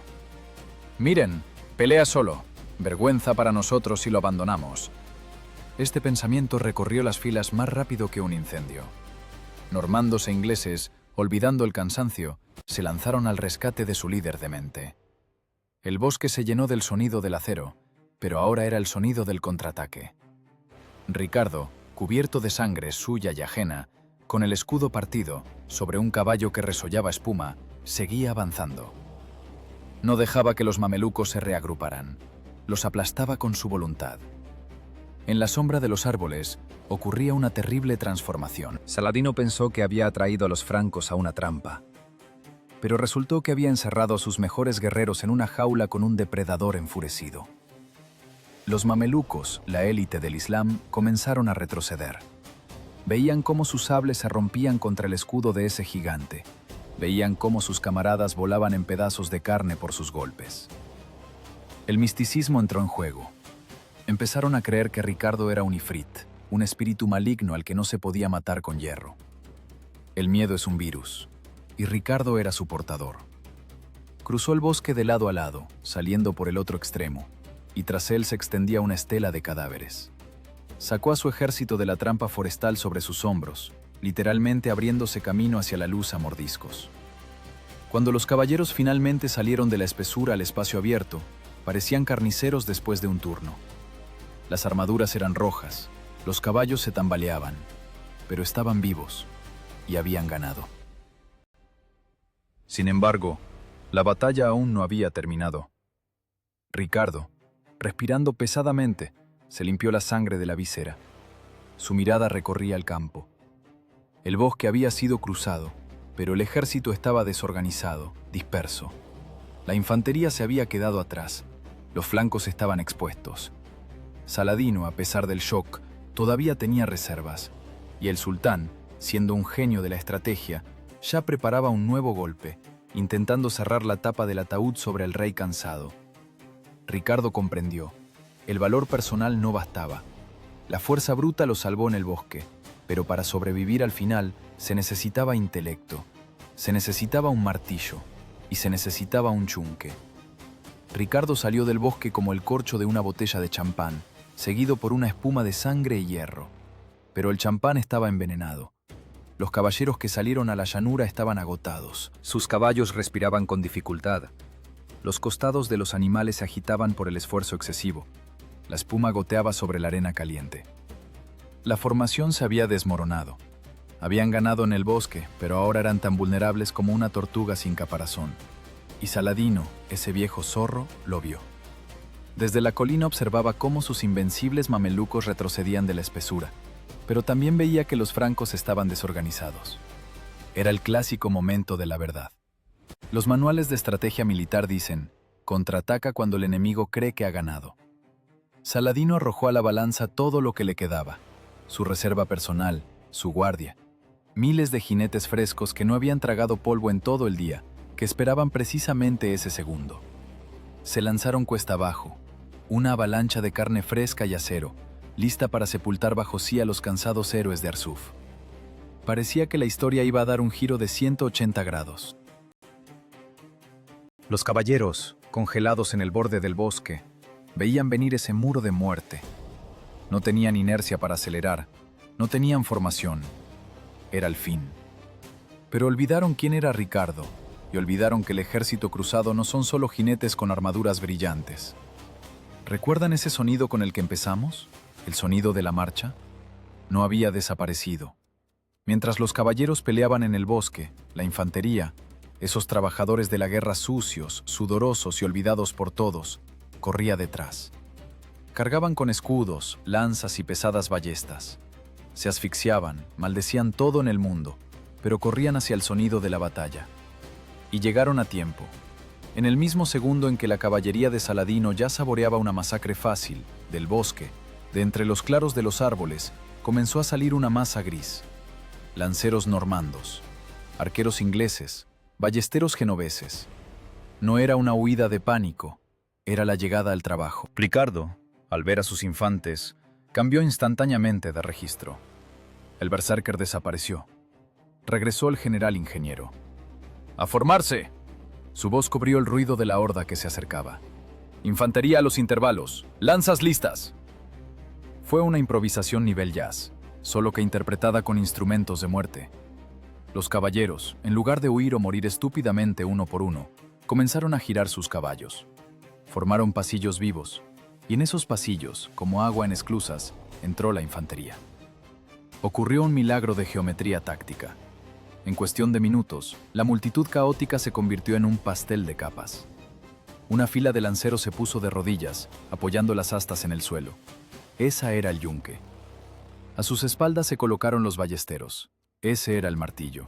«Miren, pelea solo. Vergüenza para nosotros si lo abandonamos». Este pensamiento recorrió las filas más rápido que un incendio. Normandos e ingleses, olvidando el cansancio, se lanzaron al rescate de su líder demente. El bosque se llenó del sonido del acero, pero ahora era el sonido del contraataque. Ricardo, cubierto de sangre suya y ajena, con el escudo partido, sobre un caballo que resollaba espuma, seguía avanzando. No dejaba que los mamelucos se reagruparan. Los aplastaba con su voluntad. En la sombra de los árboles ocurría una terrible transformación. Saladino pensó que había atraído a los francos a una trampa, pero resultó que había encerrado a sus mejores guerreros en una jaula con un depredador enfurecido. Los mamelucos, la élite del Islam, comenzaron a retroceder. Veían cómo sus sables se rompían contra el escudo de ese gigante, Veían cómo sus camaradas volaban en pedazos de carne por sus golpes. El misticismo entró en juego. Empezaron a creer que Ricardo era un ifrit, un espíritu maligno al que no se podía matar con hierro. El miedo es un virus, y Ricardo era su portador. Cruzó el bosque de lado a lado, saliendo por el otro extremo, y tras él se extendía una estela de cadáveres. Sacó a su ejército de la trampa forestal sobre sus hombros, literalmente abriéndose camino hacia la luz a mordiscos. Cuando los caballeros finalmente salieron de la espesura al espacio abierto, parecían carniceros después de un turno. Las armaduras eran rojas, los caballos se tambaleaban, pero estaban vivos y habían ganado. Sin embargo, la batalla aún no había terminado. Ricardo, respirando pesadamente, se limpió la sangre de la visera. Su mirada recorría el campo. El bosque había sido cruzado, pero el ejército estaba desorganizado, disperso. La infantería se había quedado atrás, los flancos estaban expuestos. Saladino, a pesar del shock, todavía tenía reservas, y el sultán, siendo un genio de la estrategia, ya preparaba un nuevo golpe, intentando cerrar la tapa del ataúd sobre el rey cansado. Ricardo comprendió. El valor personal no bastaba. La fuerza bruta lo salvó en el bosque, pero para sobrevivir al final se necesitaba intelecto, se necesitaba un martillo y se necesitaba un yunque. Ricardo salió del bosque como el corcho de una botella de champán, seguido por una espuma de sangre y hierro. Pero el champán estaba envenenado. Los caballeros que salieron a la llanura estaban agotados. Sus caballos respiraban con dificultad. Los costados de los animales se agitaban por el esfuerzo excesivo. La espuma goteaba sobre la arena caliente. La formación se había desmoronado. Habían ganado en el bosque, pero ahora eran tan vulnerables como una tortuga sin caparazón. Y Saladino, ese viejo zorro, lo vio. Desde la colina observaba cómo sus invencibles mamelucos retrocedían de la espesura, pero también veía que los francos estaban desorganizados. Era el clásico momento de la verdad. Los manuales de estrategia militar dicen: contraataca cuando el enemigo cree que ha ganado. Saladino arrojó a la balanza todo lo que le quedaba: su reserva personal, su guardia, miles de jinetes frescos que no habían tragado polvo en todo el día, que esperaban precisamente ese segundo. Se lanzaron cuesta abajo, una avalancha de carne fresca y acero, lista para sepultar bajo sí a los cansados héroes de Arsuf. Parecía que la historia iba a dar un giro de 180 grados. Los caballeros, congelados en el borde del bosque, veían venir ese muro de muerte. No tenían inercia para acelerar, no tenían formación. Era el fin. Pero olvidaron quién era Ricardo, y olvidaron que el ejército cruzado no son solo jinetes con armaduras brillantes. ¿Recuerdan ese sonido con el que empezamos? ¿El sonido de la marcha? No había desaparecido. Mientras los caballeros peleaban en el bosque, la infantería, esos trabajadores de la guerra sucios, sudorosos y olvidados por todos, corría detrás. Cargaban con escudos, lanzas y pesadas ballestas. Se asfixiaban, maldecían todo en el mundo, pero corrían hacia el sonido de la batalla. Y llegaron a tiempo. En el mismo segundo en que la caballería de Saladino ya saboreaba una masacre fácil, del bosque, de entre los claros de los árboles, comenzó a salir una masa gris. Lanceros normandos, arqueros ingleses, ballesteros genoveses. No era una huida de pánico, era la llegada al trabajo. Ricardo, al ver a sus infantes, cambió instantáneamente de registro. El berserker desapareció. Regresó el general ingeniero. ¡A formarse! Su voz cubrió el ruido de la horda que se acercaba. Infantería a los intervalos. ¡Lanzas listas! Fue una improvisación nivel jazz, solo que interpretada con instrumentos de muerte. Los caballeros, en lugar de huir o morir estúpidamente uno por uno, comenzaron a girar sus caballos. Formaron pasillos vivos, y en esos pasillos, como agua en esclusas, entró la infantería. Ocurrió un milagro de geometría táctica. En cuestión de minutos, la multitud caótica se convirtió en un pastel de capas. Una fila de lanceros se puso de rodillas, apoyando las astas en el suelo. Esa era el yunque. A sus espaldas se colocaron los ballesteros. Ese era el martillo.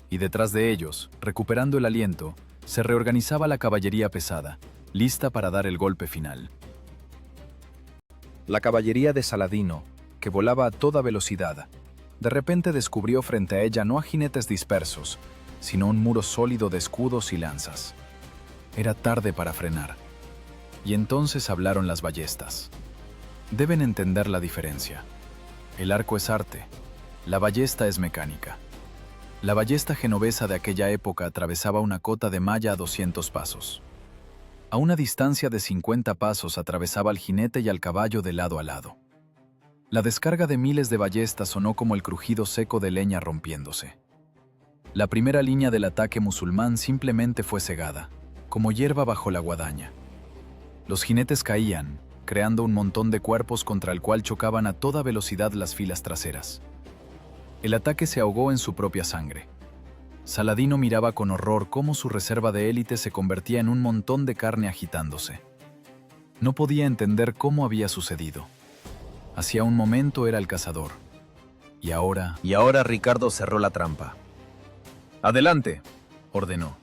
Y detrás de ellos, recuperando el aliento, se reorganizaba la caballería pesada, lista para dar el golpe final. La caballería de Saladino, que volaba a toda velocidad, de repente descubrió frente a ella no a jinetes dispersos, sino un muro sólido de escudos y lanzas. Era tarde para frenar. Y entonces hablaron las ballestas. Deben entender la diferencia. El arco es arte, la ballesta es mecánica. La ballesta genovesa de aquella época atravesaba una cota de malla a 200 pasos. A una distancia de 50 pasos atravesaba al jinete y al caballo de lado a lado. La descarga de miles de ballestas sonó como el crujido seco de leña rompiéndose. La primera línea del ataque musulmán simplemente fue cegada, como hierba bajo la guadaña. Los jinetes caían, creando un montón de cuerpos contra el cual chocaban a toda velocidad las filas traseras. El ataque se ahogó en su propia sangre. Saladino miraba con horror cómo su reserva de élite se convertía en un montón de carne agitándose. No podía entender cómo había sucedido. Hacía un momento era el cazador. Y ahora Ricardo cerró la trampa. «Adelante», ordenó.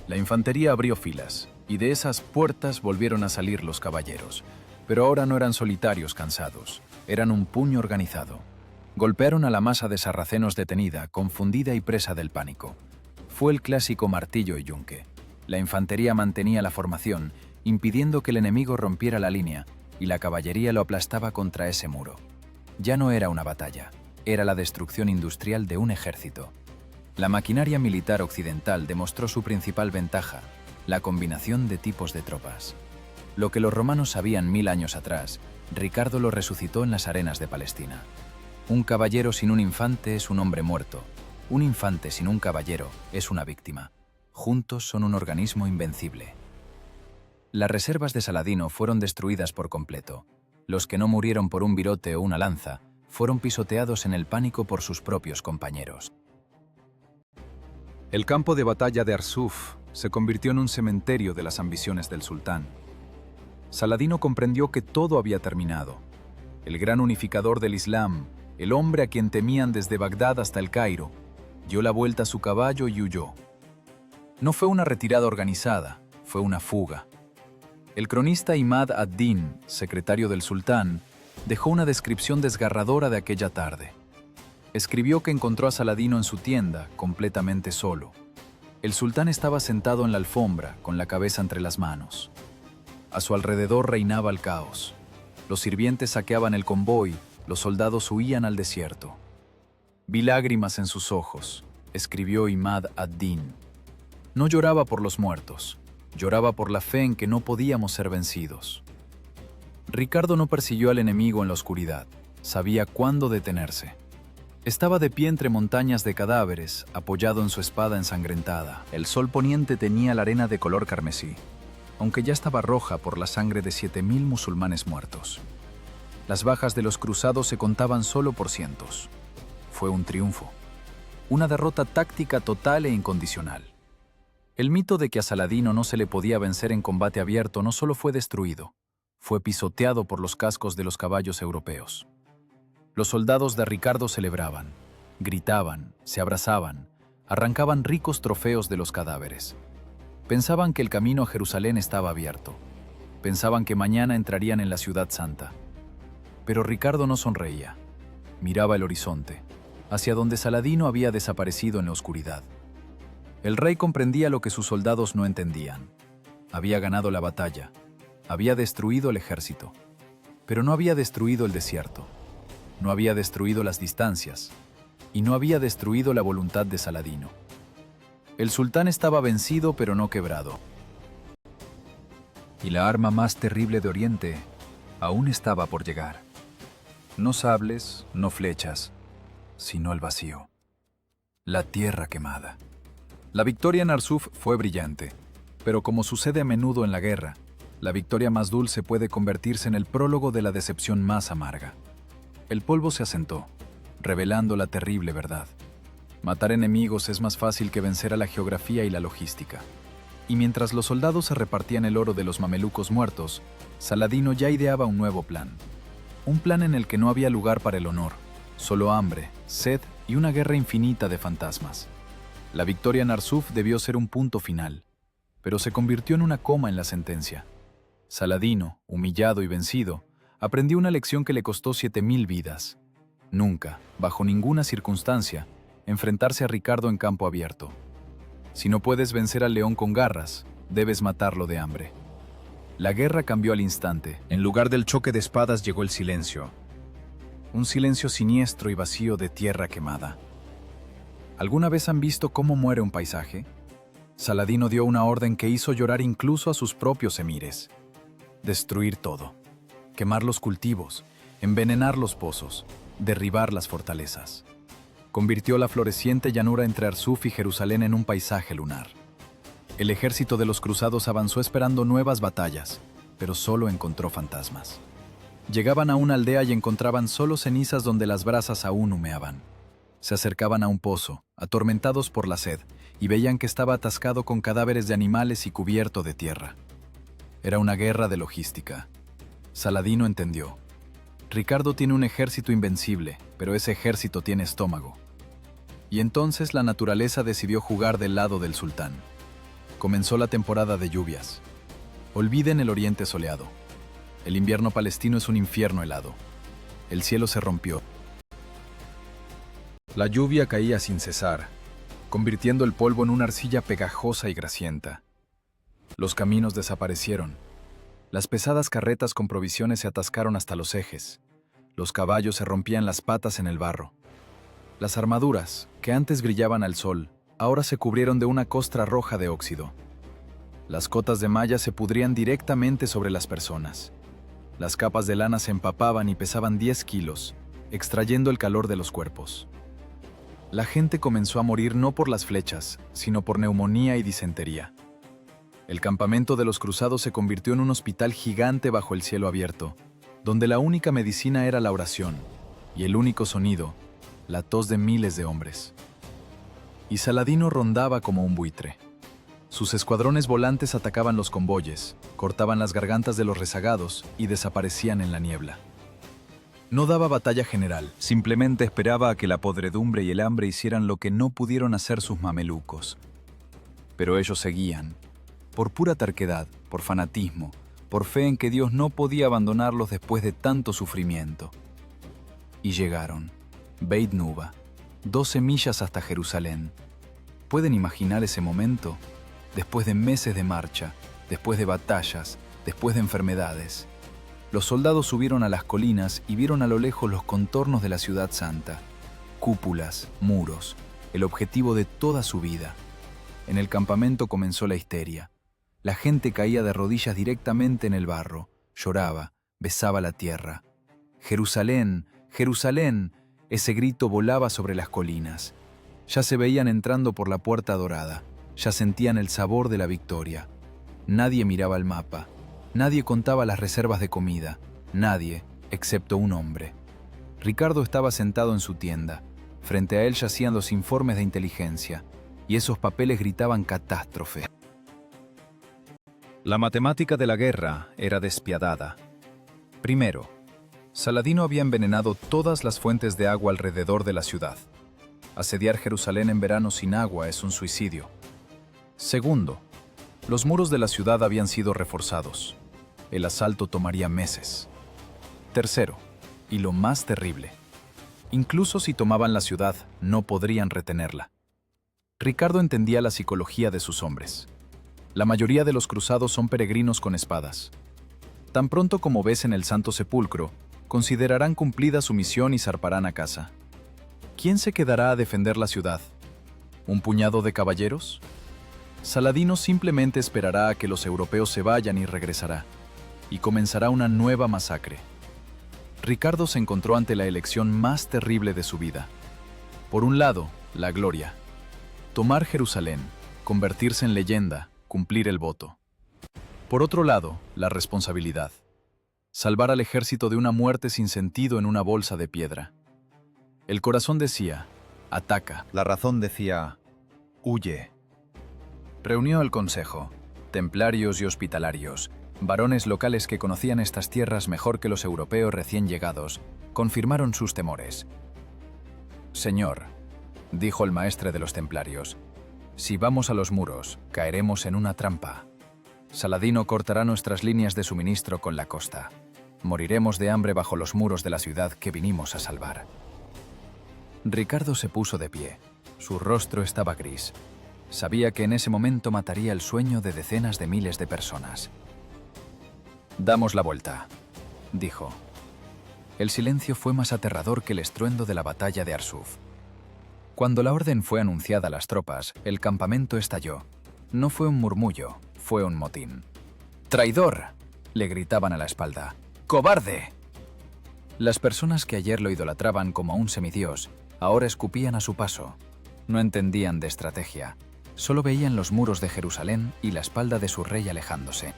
La infantería abrió filas, y de esas puertas volvieron a salir los caballeros. Pero ahora no eran solitarios cansados, eran un puño organizado. Golpearon a la masa de sarracenos detenida, confundida y presa del pánico. Fue el clásico martillo y yunque. La infantería mantenía la formación, impidiendo que el enemigo rompiera la línea, y la caballería lo aplastaba contra ese muro. Ya no era una batalla, era la destrucción industrial de un ejército. La maquinaria militar occidental demostró su principal ventaja, la combinación de tipos de tropas. Lo que los romanos sabían 1000 años atrás, Ricardo lo resucitó en las arenas de Palestina. Un caballero sin un infante es un hombre muerto. Un infante sin un caballero es una víctima. Juntos son un organismo invencible. Las reservas de Saladino fueron destruidas por completo. Los que no murieron por un virote o una lanza fueron pisoteados en el pánico por sus propios compañeros. El campo de batalla de Arsuf se convirtió en un cementerio de las ambiciones del sultán. Saladino comprendió que todo había terminado. El gran unificador del Islam, el hombre a quien temían desde Bagdad hasta el Cairo, dio la vuelta a su caballo y huyó. No fue una retirada organizada, fue una fuga. El cronista Imad ad-Din, secretario del sultán, dejó una descripción desgarradora de aquella tarde. Escribió que encontró a Saladino en su tienda, completamente solo. El sultán estaba sentado en la alfombra, con la cabeza entre las manos. A su alrededor reinaba el caos. Los sirvientes saqueaban el convoy, los soldados huían al desierto. Vi lágrimas en sus ojos, escribió Imad ad-Din. No lloraba por los muertos, lloraba por la fe en que no podíamos ser vencidos. Ricardo no persiguió al enemigo en la oscuridad, sabía cuándo detenerse. Estaba de pie entre montañas de cadáveres, apoyado en su espada ensangrentada. El sol poniente tenía la arena de color carmesí, aunque ya estaba roja por la sangre de 7000 musulmanes muertos. Las bajas de los cruzados se contaban solo por cientos. Fue un triunfo. Una derrota táctica total e incondicional. El mito de que a Saladino no se le podía vencer en combate abierto no solo fue destruido, fue pisoteado por los cascos de los caballos europeos. Los soldados de Ricardo celebraban, gritaban, se abrazaban, arrancaban ricos trofeos de los cadáveres. Pensaban que el camino a Jerusalén estaba abierto. Pensaban que mañana entrarían en la ciudad santa. Pero Ricardo no sonreía. Miraba el horizonte, hacia donde Saladino había desaparecido en la oscuridad. El rey comprendía lo que sus soldados no entendían. Había ganado la batalla, había destruido el ejército, pero no había destruido el desierto. No había destruido las distancias, y no había destruido la voluntad de Saladino. El sultán estaba vencido pero no quebrado. Y la arma más terrible de Oriente aún estaba por llegar. No sables, no flechas, sino el vacío. La tierra quemada. La victoria en Arsuf fue brillante, pero como sucede a menudo en la guerra, la victoria más dulce puede convertirse en el prólogo de la decepción más amarga. El polvo se asentó, revelando la terrible verdad. Matar enemigos es más fácil que vencer a la geografía y la logística. Y mientras los soldados se repartían el oro de los mamelucos muertos, Saladino ya ideaba un nuevo plan. Un plan en el que no había lugar para el honor, solo hambre, sed y una guerra infinita de fantasmas. La victoria en Arsuf debió ser un punto final, pero se convirtió en una coma en la sentencia. Saladino, humillado y vencido, aprendió una lección que le costó 7000 vidas. Nunca, bajo ninguna circunstancia, enfrentarse a Ricardo en campo abierto. Si no puedes vencer al león con garras, debes matarlo de hambre. La guerra cambió al instante. En lugar del choque de espadas llegó el silencio. Un silencio siniestro y vacío de tierra quemada. ¿Alguna vez han visto cómo muere un paisaje? Saladino dio una orden que hizo llorar incluso a sus propios emires. Destruir todo. Quemar los cultivos, envenenar los pozos, derribar las fortalezas. Convirtió la floreciente llanura entre Arsuf y Jerusalén en un paisaje lunar. El ejército de los cruzados avanzó esperando nuevas batallas, pero solo encontró fantasmas. Llegaban a una aldea y encontraban solo cenizas donde las brasas aún humeaban. Se acercaban a un pozo, atormentados por la sed, y veían que estaba atascado con cadáveres de animales y cubierto de tierra. Era una guerra de logística. Saladino entendió. Ricardo tiene un ejército invencible, pero ese ejército tiene estómago. Y entonces la naturaleza decidió jugar del lado del sultán. Comenzó la temporada de lluvias. Olviden el oriente soleado. El invierno palestino es un infierno helado. El cielo se rompió. La lluvia caía sin cesar, convirtiendo el polvo en una arcilla pegajosa y grasienta. Los caminos desaparecieron. Las pesadas carretas con provisiones se atascaron hasta los ejes. Los caballos se rompían las patas en el barro. Las armaduras, que antes brillaban al sol, ahora se cubrieron de una costra roja de óxido. Las cotas de malla se pudrían directamente sobre las personas. Las capas de lana se empapaban y pesaban 10 kilos, extrayendo el calor de los cuerpos. La gente comenzó a morir no por las flechas, sino por neumonía y disentería. El campamento de los cruzados se convirtió en un hospital gigante bajo el cielo abierto, donde la única medicina era la oración, y el único sonido, la tos de miles de hombres. Y Saladino rondaba como un buitre. Sus escuadrones volantes atacaban los convoyes, cortaban las gargantas de los rezagados y desaparecían en la niebla. No daba batalla general. Simplemente esperaba a que la podredumbre y el hambre hicieran lo que no pudieron hacer sus mamelucos. Pero ellos seguían, por pura terquedad, por fanatismo, por fe en que Dios no podía abandonarlos después de tanto sufrimiento. Y llegaron. Beit Nuba, 12 millas hasta Jerusalén. ¿Pueden imaginar ese momento? Después de meses de marcha, después de batallas, después de enfermedades. Los soldados subieron a las colinas y vieron a lo lejos los contornos de la ciudad santa. Cúpulas, muros, el objetivo de toda su vida. En el campamento comenzó la histeria. La gente caía de rodillas directamente en el barro, lloraba, besaba la tierra. ¡Jerusalén! ¡Jerusalén! Ese grito volaba sobre las colinas. Ya se veían entrando por la puerta dorada. Ya sentían el sabor de la victoria. Nadie miraba el mapa. Nadie contaba las reservas de comida. Nadie, excepto un hombre. Ricardo estaba sentado en su tienda. Frente a él yacían los informes de inteligencia. Y esos papeles gritaban catástrofe. La matemática de la guerra era despiadada. Primero, Saladino había envenenado todas las fuentes de agua alrededor de la ciudad. Asediar Jerusalén en verano sin agua es un suicidio. Segundo, los muros de la ciudad habían sido reforzados. El asalto tomaría meses. Tercero, y lo más terrible, incluso si tomaban la ciudad, no podrían retenerla. Ricardo entendía la psicología de sus hombres. La mayoría de los cruzados son peregrinos con espadas. Tan pronto como besen el Santo Sepulcro, considerarán cumplida su misión y zarparán a casa. ¿Quién se quedará a defender la ciudad? ¿Un puñado de caballeros? Saladino simplemente esperará a que los europeos se vayan y regresará, y comenzará una nueva masacre. Ricardo se encontró ante la elección más terrible de su vida. Por un lado, la gloria. Tomar Jerusalén, convertirse en leyenda, cumplir el voto. Por otro lado, la responsabilidad. Salvar al ejército de una muerte sin sentido en una bolsa de piedra. El corazón decía, ataca. La razón decía, huye. Reunió al consejo, templarios y hospitalarios, varones locales que conocían estas tierras mejor que los europeos recién llegados, confirmaron sus temores. «Señor», dijo el maestre de los templarios, «si vamos a los muros, caeremos en una trampa. Saladino cortará nuestras líneas de suministro con la costa. Moriremos de hambre bajo los muros de la ciudad que vinimos a salvar». Ricardo se puso de pie. Su rostro estaba gris. Sabía que en ese momento mataría el sueño de decenas de miles de personas. «Damos la vuelta», dijo. El silencio fue más aterrador que el estruendo de la batalla de Arsuf. Cuando la orden fue anunciada a las tropas, el campamento estalló. No fue un murmullo, fue un motín. «¡Traidor!», le gritaban a la espalda. «¡Cobarde!». Las personas que ayer lo idolatraban como a un semidios, ahora escupían a su paso. No entendían de estrategia. Solo veían los muros de Jerusalén y la espalda de su rey alejándose.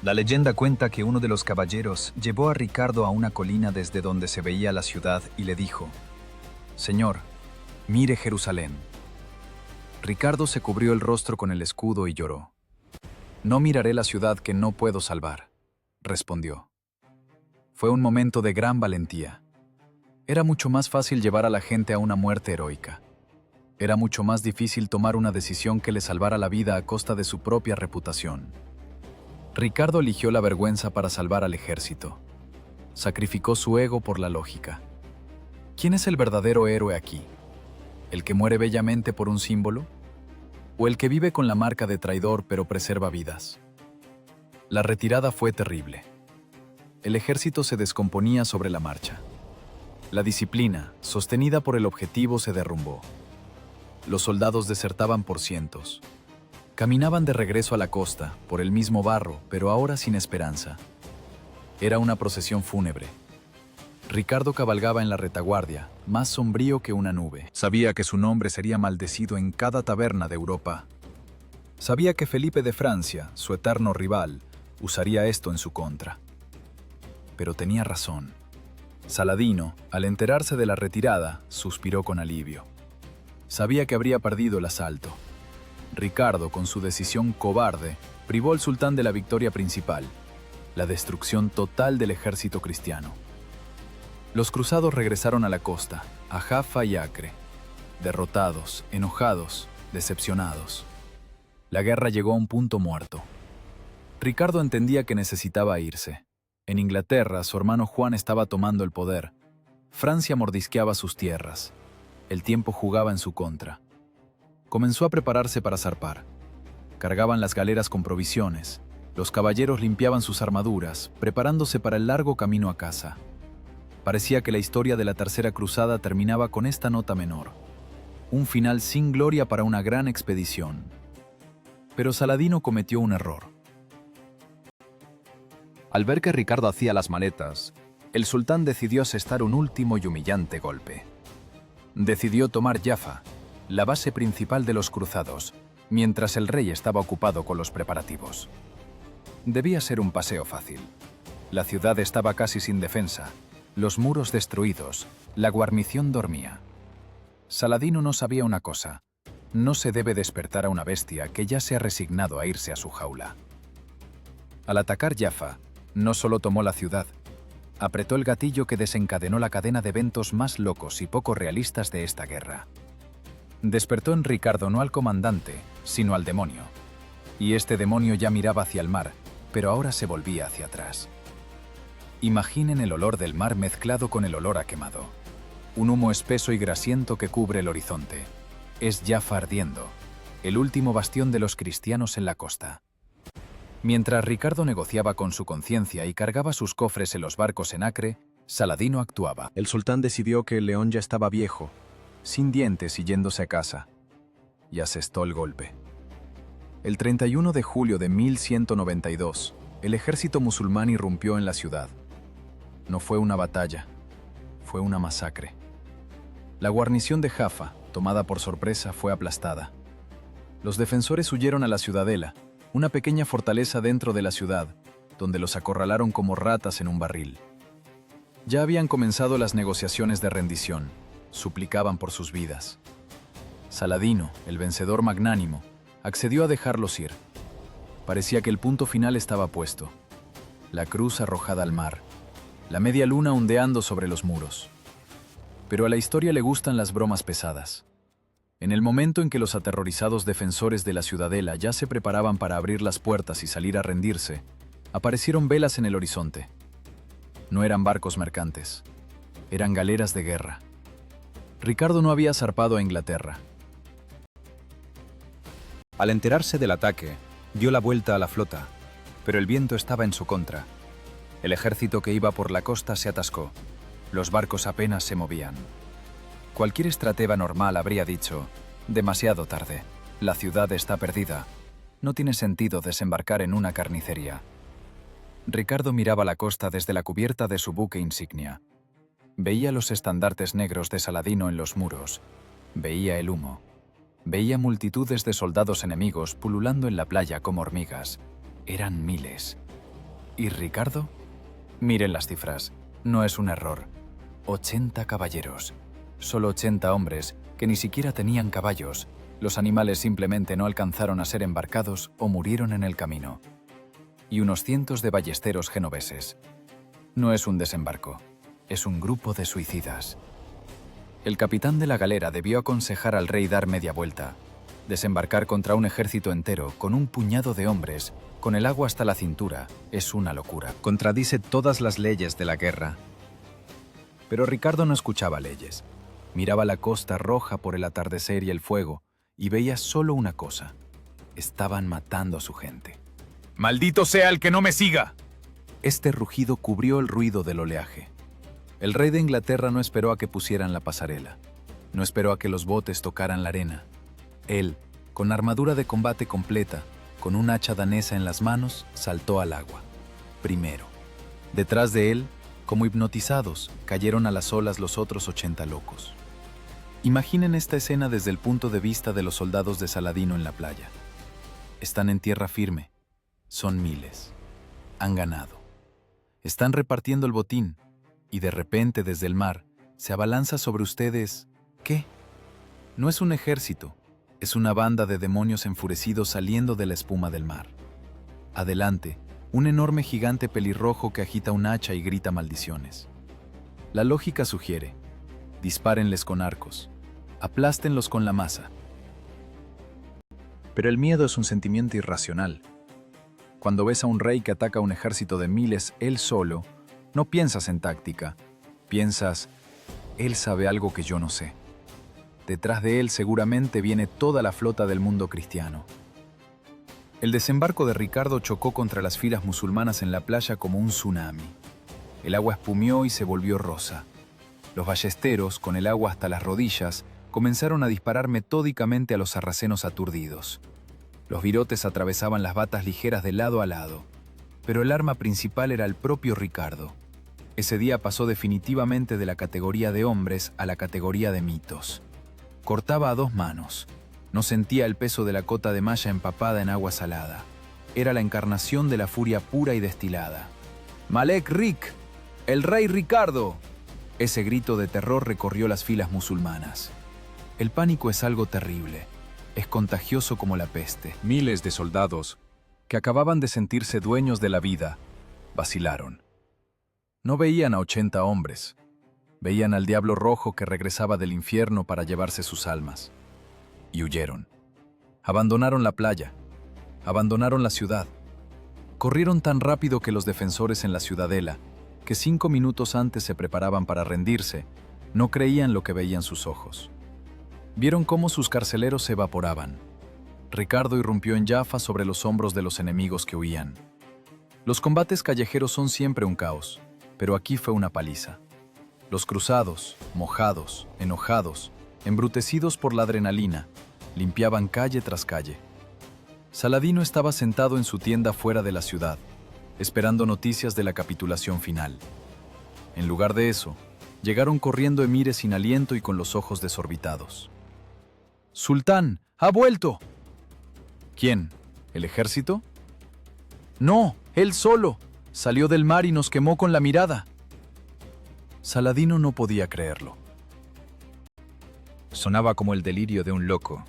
La leyenda cuenta que uno de los caballeros llevó a Ricardo a una colina desde donde se veía la ciudad y le dijo: «Señor, mire Jerusalén». Ricardo se cubrió el rostro con el escudo y lloró. «No miraré la ciudad que no puedo salvar», respondió. Fue un momento de gran valentía. Era mucho más fácil llevar a la gente a una muerte heroica. Era mucho más difícil tomar una decisión que le salvara la vida a costa de su propia reputación. Ricardo eligió la vergüenza para salvar al ejército. Sacrificó su ego por la lógica. ¿Quién es el verdadero héroe aquí? ¿El que muere bellamente por un símbolo? ¿O el que vive con la marca de traidor pero preserva vidas? La retirada fue terrible. El ejército se descomponía sobre la marcha. La disciplina, sostenida por el objetivo, se derrumbó. Los soldados desertaban por cientos. Caminaban de regreso a la costa, por el mismo barro, pero ahora sin esperanza. Era una procesión fúnebre. Ricardo cabalgaba en la retaguardia, más sombrío que una nube. Sabía que su nombre sería maldecido en cada taberna de Europa. Sabía que Felipe de Francia, su eterno rival, usaría esto en su contra. Pero tenía razón. Saladino, al enterarse de la retirada, suspiró con alivio. Sabía que habría perdido el asalto. Ricardo, con su decisión cobarde, privó al sultán de la victoria principal, la destrucción total del ejército cristiano. Los cruzados regresaron a la costa, a Jaffa y Acre, derrotados, enojados, decepcionados. La guerra llegó a un punto muerto. Ricardo entendía que necesitaba irse. En Inglaterra, su hermano Juan estaba tomando el poder. Francia mordisqueaba sus tierras. El tiempo jugaba en su contra. Comenzó a prepararse para zarpar. Cargaban las galeras con provisiones. Los caballeros limpiaban sus armaduras, preparándose para el largo camino a casa. Parecía que la historia de la Tercera Cruzada terminaba con esta nota menor. Un final sin gloria para una gran expedición. Pero Saladino cometió un error. Al ver que Ricardo hacía las maletas, el sultán decidió asestar un último y humillante golpe. Decidió tomar Jaffa, la base principal de los cruzados, mientras el rey estaba ocupado con los preparativos. Debía ser un paseo fácil. La ciudad estaba casi sin defensa, los muros destruidos, la guarnición dormía. Saladino no sabía una cosa: no se debe despertar a una bestia que ya se ha resignado a irse a su jaula. Al atacar Jaffa, no solo tomó la ciudad, apretó el gatillo que desencadenó la cadena de eventos más locos y poco realistas de esta guerra. Despertó en Ricardo no al comandante, sino al demonio. Y este demonio ya miraba hacia el mar, pero ahora se volvía hacia atrás. Imaginen el olor del mar mezclado con el olor a quemado. Un humo espeso y grasiento que cubre el horizonte. Es Jaffa ardiendo, el último bastión de los cristianos en la costa. Mientras Ricardo negociaba con su conciencia y cargaba sus cofres en los barcos en Acre, Saladino actuaba. El sultán decidió que el león ya estaba viejo, sin dientes y yéndose a casa, y asestó el golpe. El 31 de julio de 1192, el ejército musulmán irrumpió en la ciudad. No fue una batalla, fue una masacre. La guarnición de Jaffa, tomada por sorpresa, fue aplastada. Los defensores huyeron a la ciudadela, una pequeña fortaleza dentro de la ciudad, donde los acorralaron como ratas en un barril. Ya habían comenzado las negociaciones de rendición, suplicaban por sus vidas. Saladino, el vencedor magnánimo, accedió a dejarlos ir. Parecía que el punto final estaba puesto. La cruz arrojada al mar, la media luna ondeando sobre los muros. Pero a la historia le gustan las bromas pesadas. En el momento en que los aterrorizados defensores de la ciudadela ya se preparaban para abrir las puertas y salir a rendirse, aparecieron velas en el horizonte. No eran barcos mercantes, eran galeras de guerra. Ricardo no había zarpado a Inglaterra. Al enterarse del ataque, dio la vuelta a la flota, pero el viento estaba en su contra. El ejército que iba por la costa se atascó. Los barcos apenas se movían. Cualquier estratega normal habría dicho: demasiado tarde, la ciudad está perdida. No tiene sentido desembarcar en una carnicería. Ricardo miraba la costa desde la cubierta de su buque insignia. Veía los estandartes negros de Saladino en los muros. Veía el humo. Veía multitudes de soldados enemigos pululando en la playa como hormigas. Eran miles. ¿Y Ricardo? Miren las cifras. No es un error. 80 caballeros. Solo 80 hombres que ni siquiera tenían caballos. Los animales simplemente no alcanzaron a ser embarcados o murieron en el camino. Y unos cientos de ballesteros genoveses. No es un desembarco. Es un grupo de suicidas. El capitán de la galera debió aconsejar al rey dar media vuelta. Desembarcar contra un ejército entero, con un puñado de hombres, con el agua hasta la cintura, es una locura. Contradice todas las leyes de la guerra. Pero Ricardo no escuchaba leyes. Miraba la costa roja por el atardecer y el fuego, y veía solo una cosa. Estaban matando a su gente. ¡Maldito sea el que no me siga! Este rugido cubrió el ruido del oleaje. El rey de Inglaterra no esperó a que pusieran la pasarela. No esperó a que los botes tocaran la arena. Él, con armadura de combate completa, con un hacha danesa en las manos, saltó al agua. Primero. Detrás de él, como hipnotizados, cayeron a las olas los otros 80 locos. Imaginen esta escena desde el punto de vista de los soldados de Saladino en la playa. Están en tierra firme. Son miles. Han ganado. Están repartiendo el botín. Y de repente, desde el mar, se abalanza sobre ustedes... ¿qué? No es un ejército. Es una banda de demonios enfurecidos saliendo de la espuma del mar. Adelante, un enorme gigante pelirrojo que agita un hacha y grita maldiciones. La lógica sugiere: dispárenles con arcos, aplástenlos con la masa. Pero el miedo es un sentimiento irracional. Cuando ves a un rey que ataca a un ejército de miles él solo, no piensas en táctica, piensas: él sabe algo que yo no sé. Detrás de él seguramente viene toda la flota del mundo cristiano. El desembarco de Ricardo chocó contra las filas musulmanas en la playa como un tsunami. El agua espumió y se volvió rosa. Los ballesteros, con el agua hasta las rodillas, comenzaron a disparar metódicamente a los sarracenos aturdidos. Los virotes atravesaban las batas ligeras de lado a lado, pero el arma principal era el propio Ricardo. Ese día pasó definitivamente de la categoría de hombres a la categoría de mitos. Cortaba a dos manos. No sentía el peso de la cota de malla empapada en agua salada. Era la encarnación de la furia pura y destilada. ¡Malek Rik! ¡El rey Ricardo! Ese grito de terror recorrió las filas musulmanas. El pánico es algo terrible. Es contagioso como la peste. Miles de soldados, que acababan de sentirse dueños de la vida, vacilaron. No veían a 80 hombres. Veían al diablo rojo que regresaba del infierno para llevarse sus almas. Y huyeron. Abandonaron la playa. Abandonaron la ciudad. Corrieron tan rápido que los defensores en la ciudadela, que 5 minutos antes se preparaban para rendirse, no creían lo que veían sus ojos. Vieron cómo sus carceleros se evaporaban. Ricardo irrumpió en Jaffa sobre los hombros de los enemigos que huían. Los combates callejeros son siempre un caos, pero aquí fue una paliza. Los cruzados, mojados, enojados, embrutecidos por la adrenalina, limpiaban calle tras calle. Saladino estaba sentado en su tienda fuera de la ciudad, esperando noticias de la capitulación final. En lugar de eso, llegaron corriendo emires sin aliento y con los ojos desorbitados. ¡Sultán! ¡Ha vuelto! ¿Quién? ¿El ejército? ¡No! ¡Él solo! Salió del mar y nos quemó con la mirada. Saladino no podía creerlo. Sonaba como el delirio de un loco.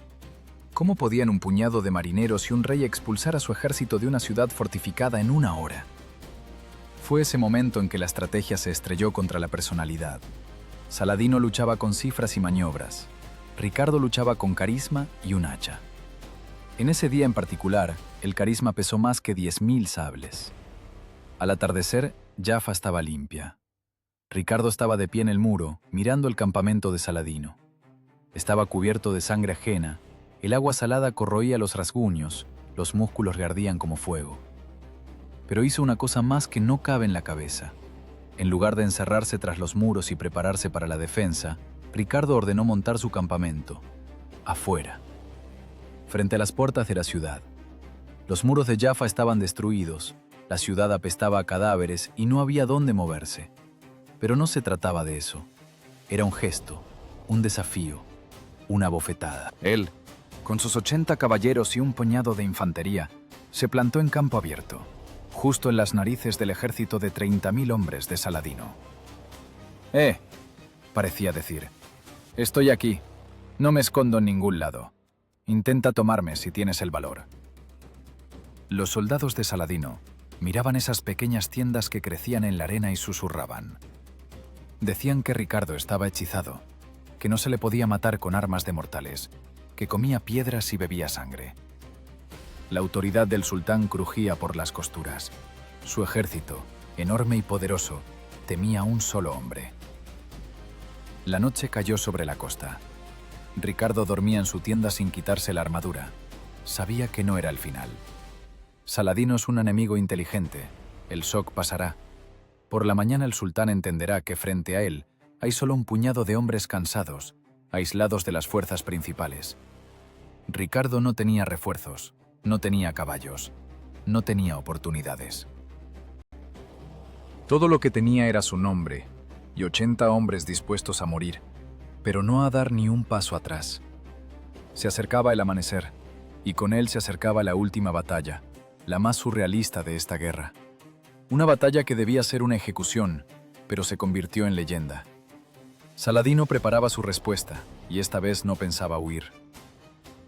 ¿Cómo podían un puñado de marineros y un rey expulsar a su ejército de una ciudad fortificada en 1 hora? Fue ese momento en que la estrategia se estrelló contra la personalidad. Saladino luchaba con cifras y maniobras. Ricardo luchaba con carisma y un hacha. En ese día en particular, el carisma pesó más que 10.000 sables. Al atardecer, Jaffa estaba limpia. Ricardo estaba de pie en el muro, mirando el campamento de Saladino. Estaba cubierto de sangre ajena, El agua salada corroía los rasguños, los músculos le ardían como fuego. Pero hizo una cosa más que no cabe en la cabeza. En lugar de encerrarse tras los muros y prepararse para la defensa, Ricardo ordenó montar su campamento, afuera, frente a las puertas de la ciudad. Los muros de Jaffa estaban destruidos, la ciudad apestaba a cadáveres y no había dónde moverse. Pero no se trataba de eso. Era un gesto, un desafío, una bofetada. Él, con sus 80 caballeros y un puñado de infantería, se plantó en campo abierto, justo en las narices del ejército de 30.000 hombres de Saladino. Parecía decir, estoy aquí, no me escondo en ningún lado. Intenta tomarme si tienes el valor. Los soldados de Saladino miraban esas pequeñas tiendas que crecían en la arena y susurraban. Decían que Ricardo estaba hechizado, que no se le podía matar con armas de mortales, que comía piedras y bebía sangre. La autoridad del sultán crujía por las costuras. Su ejército, enorme y poderoso, temía a un solo hombre. La noche cayó sobre la costa. Ricardo dormía en su tienda sin quitarse la armadura. Sabía que no era el final. Saladino es un enemigo inteligente. El shock pasará. Por la mañana el sultán entenderá que frente a él hay solo un puñado de hombres cansados, aislados de las fuerzas principales. Ricardo no tenía refuerzos, no tenía caballos, no tenía oportunidades. Todo lo que tenía era su nombre y 80 hombres dispuestos a morir, pero no a dar ni un paso atrás. Se acercaba el amanecer, y con él se acercaba la última batalla, la más surrealista de esta guerra. Una batalla que debía ser una ejecución, pero se convirtió en leyenda. Saladino preparaba su respuesta, y esta vez no pensaba huir.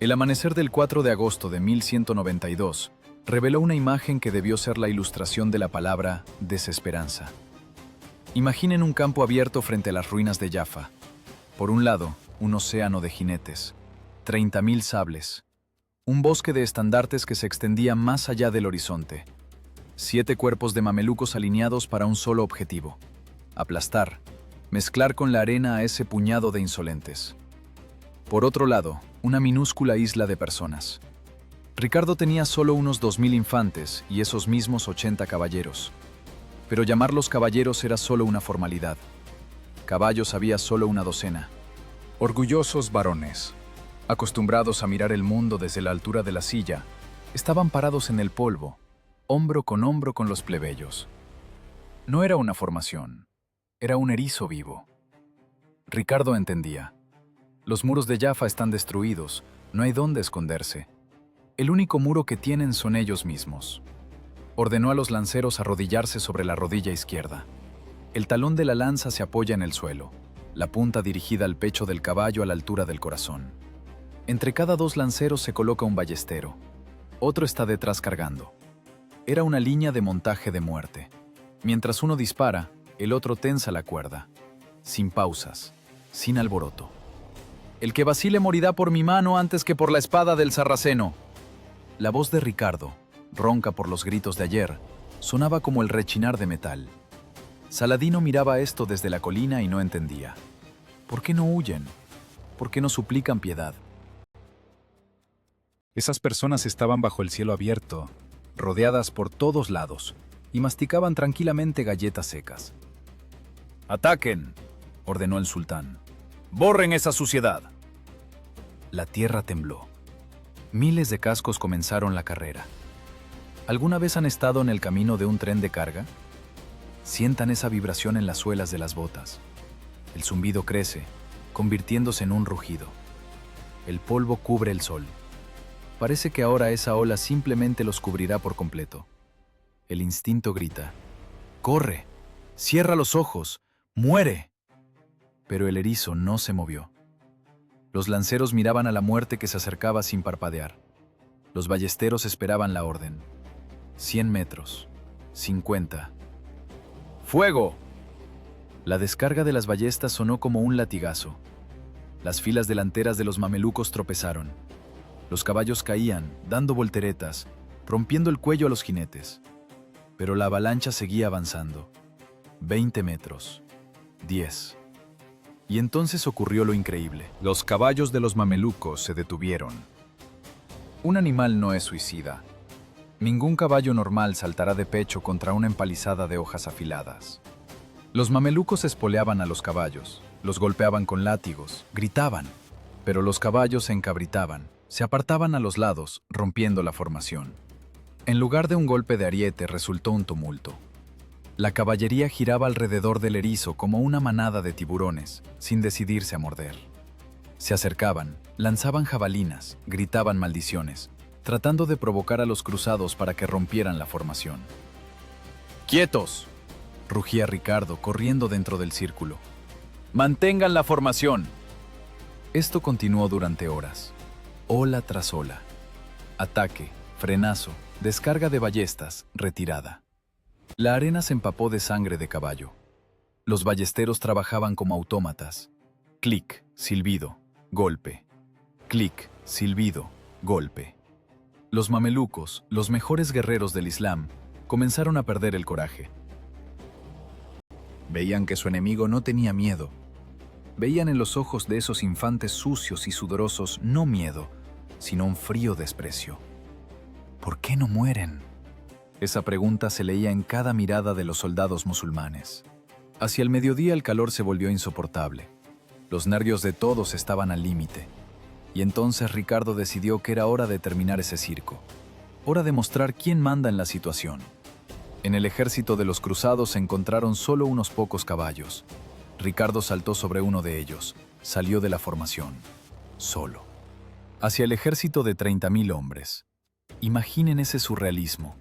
El amanecer del 4 de agosto de 1192 reveló una imagen que debió ser la ilustración de la palabra desesperanza. Imaginen un campo abierto frente a las ruinas de Jaffa. Por un lado, un océano de jinetes, 30.000 sables, un bosque de estandartes que se extendía más allá del horizonte, 7 cuerpos de mamelucos alineados para un solo objetivo: aplastar, mezclar con la arena a ese puñado de insolentes. Por otro lado, una minúscula isla de personas. Ricardo tenía solo unos 2.000 infantes y esos mismos 80 caballeros. Pero llamarlos caballeros era solo una formalidad. Caballos había solo una docena. Orgullosos varones, acostumbrados a mirar el mundo desde la altura de la silla, estaban parados en el polvo, hombro con los plebeyos. No era una formación, era un erizo vivo. Ricardo entendía. Los muros de Jaffa están destruidos, no hay dónde esconderse. El único muro que tienen son ellos mismos. Ordenó a los lanceros arrodillarse sobre la rodilla izquierda. El talón de la lanza se apoya en el suelo, la punta dirigida al pecho del caballo a la altura del corazón. Entre cada 2 lanceros se coloca un ballestero. Otro está detrás cargando. Era una línea de montaje de muerte. Mientras uno dispara, el otro tensa la cuerda. Sin pausas, sin alboroto. El que vacile morirá por mi mano antes que por la espada del sarraceno. La voz de Ricardo, ronca por los gritos de ayer, sonaba como el rechinar de metal. Saladino miraba esto desde la colina y no entendía. ¿Por qué no huyen? ¿Por qué no suplican piedad? Esas personas estaban bajo el cielo abierto, rodeadas por todos lados, y masticaban tranquilamente galletas secas. «¡Ataquen!», ordenó el sultán. «¡Borren esa suciedad!». La tierra tembló. Miles de cascos comenzaron la carrera. ¿Alguna vez han estado en el camino de un tren de carga? Sientan esa vibración en las suelas de las botas. El zumbido crece, convirtiéndose en un rugido. El polvo cubre el sol. Parece que ahora esa ola simplemente los cubrirá por completo. El instinto grita: «¡Corre! ¡Cierra los ojos! ¡Muere!». Pero el erizo no se movió. Los lanceros miraban a la muerte que se acercaba sin parpadear. Los ballesteros esperaban la orden. 100 metros. 50. ¡Fuego! La descarga de las ballestas sonó como un latigazo. Las filas delanteras de los mamelucos tropezaron. Los caballos caían, dando volteretas, rompiendo el cuello a los jinetes. Pero la avalancha seguía avanzando. 20 metros. 10. Y entonces ocurrió lo increíble. Los caballos de los mamelucos se detuvieron, Un animal no es suicida. Ningún caballo normal saltará de pecho contra una empalizada de hojas afiladas. Los mamelucos espoleaban a los caballos, los golpeaban con látigos, gritaban, pero los caballos se encabritaban, se apartaban a los lados, rompiendo la formación. En lugar de un golpe de ariete resultó un tumulto. La caballería giraba alrededor del erizo como una manada de tiburones, sin decidirse a morder. Se acercaban, lanzaban jabalinas, gritaban maldiciones, tratando de provocar a los cruzados para que rompieran la formación. ¡Quietos!, rugía Ricardo, corriendo dentro del círculo. ¡Mantengan la formación! Esto continuó durante horas, ola tras ola. Ataque, frenazo, descarga de ballestas, retirada. La arena se empapó de sangre de caballo. Los ballesteros trabajaban como autómatas. Clic, silbido, golpe. Clic, silbido, golpe. Los mamelucos, los mejores guerreros del Islam, comenzaron a perder el coraje. Veían que su enemigo no tenía miedo. Veían en los ojos de esos infantes sucios y sudorosos no miedo, sino un frío desprecio. ¿Por qué no mueren? Esa pregunta se leía en cada mirada de los soldados musulmanes. Hacia el mediodía el calor se volvió insoportable. Los nervios de todos estaban al límite. Y entonces Ricardo decidió que era hora de terminar ese circo. Hora de mostrar quién manda en la situación. En el ejército de los cruzados se encontraron solo unos pocos caballos. Ricardo saltó sobre uno de ellos. Salió de la formación. Solo. Hacia el ejército de 30.000 hombres. Imaginen ese surrealismo.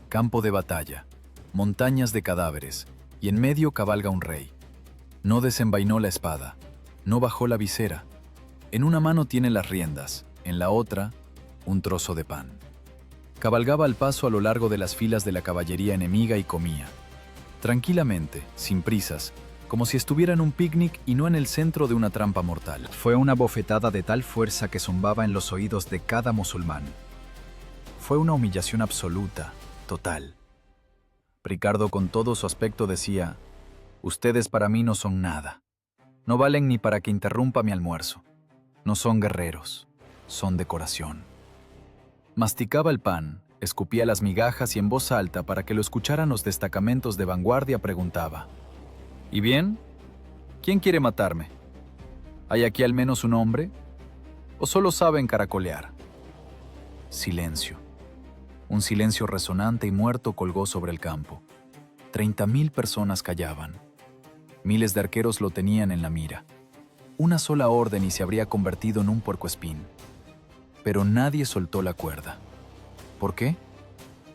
Campo de batalla, montañas de cadáveres, y en medio cabalga un rey. No desenvainó la espada, no bajó la visera. En una mano tiene las riendas, en la otra, un trozo de pan. Cabalgaba al paso a lo largo de las filas de la caballería enemiga y comía. Tranquilamente, sin prisas, como si estuviera en un picnic y no en el centro de una trampa mortal. Fue una bofetada de tal fuerza que zumbaba en los oídos de cada musulmán. Fue una humillación absoluta, total. Ricardo, con todo su aspecto, decía: «Ustedes para mí no son nada. No valen ni para que interrumpa mi almuerzo. No son guerreros, son decoración». Masticaba el pan, escupía las migajas y en voz alta, para que lo escucharan los destacamentos de vanguardia, preguntaba: «¿Y bien? ¿Quién quiere matarme? ¿Hay aquí al menos un hombre? ¿O solo saben caracolear?» Silencio. Un silencio resonante y muerto colgó sobre el campo. 30.000 personas callaban. Miles de arqueros lo tenían en la mira. Una sola orden y se habría convertido en un puercoespín. Pero nadie soltó la cuerda. ¿Por qué?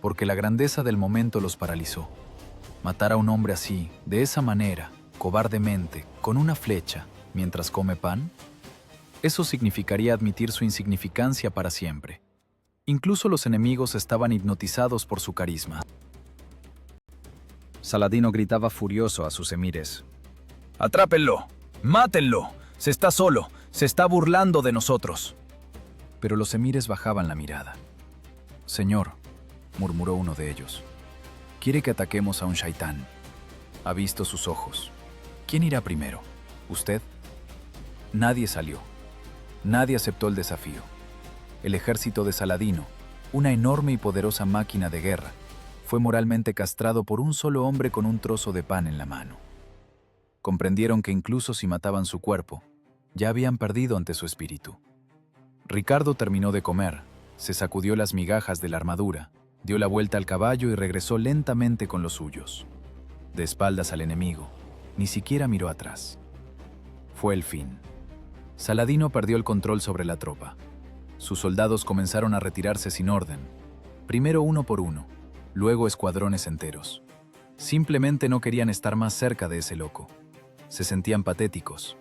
Porque la grandeza del momento los paralizó. Matar a un hombre así, de esa manera, cobardemente, con una flecha, mientras come pan, eso significaría admitir su insignificancia para siempre. Incluso los enemigos estaban hipnotizados por su carisma. Saladino gritaba furioso a sus emires: «¡Atrápenlo! ¡Mátenlo! ¡Se está solo! ¡Se está burlando de nosotros!». Pero los emires bajaban la mirada. «Señor», murmuró uno de ellos, «quiere que ataquemos a un shaitán. Ha visto sus ojos. ¿Quién irá primero? ¿Usted?». Nadie salió. Nadie aceptó el desafío. El ejército de Saladino, una enorme y poderosa máquina de guerra, fue moralmente castrado por un solo hombre con un trozo de pan en la mano. Comprendieron que incluso si mataban su cuerpo, ya habían perdido ante su espíritu. Ricardo terminó de comer, se sacudió las migajas de la armadura, dio la vuelta al caballo y regresó lentamente con los suyos. De espaldas al enemigo, ni siquiera miró atrás. Fue el fin. Saladino perdió el control sobre la tropa. Sus soldados comenzaron a retirarse sin orden, primero uno por uno, luego escuadrones enteros. Simplemente no querían estar más cerca de ese loco. Se sentían patéticos.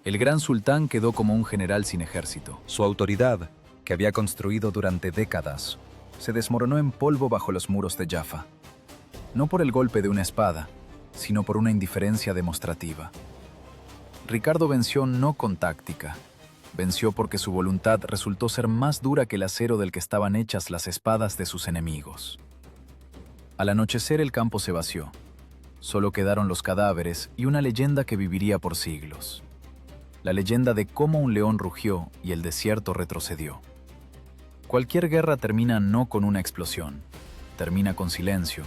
El gran sultán quedó como un general sin ejército. Su autoridad, que había construido durante décadas, se desmoronó en polvo bajo los muros de Jaffa. No por el golpe de una espada, sino por una indiferencia demostrativa. Ricardo venció no con táctica. Venció porque su voluntad resultó ser más dura que el acero del que estaban hechas las espadas de sus enemigos. Al anochecer el campo se vació. Solo quedaron los cadáveres y una leyenda que viviría por siglos. La leyenda de cómo un león rugió y el desierto retrocedió. Cualquier guerra termina no con una explosión, termina con silencio,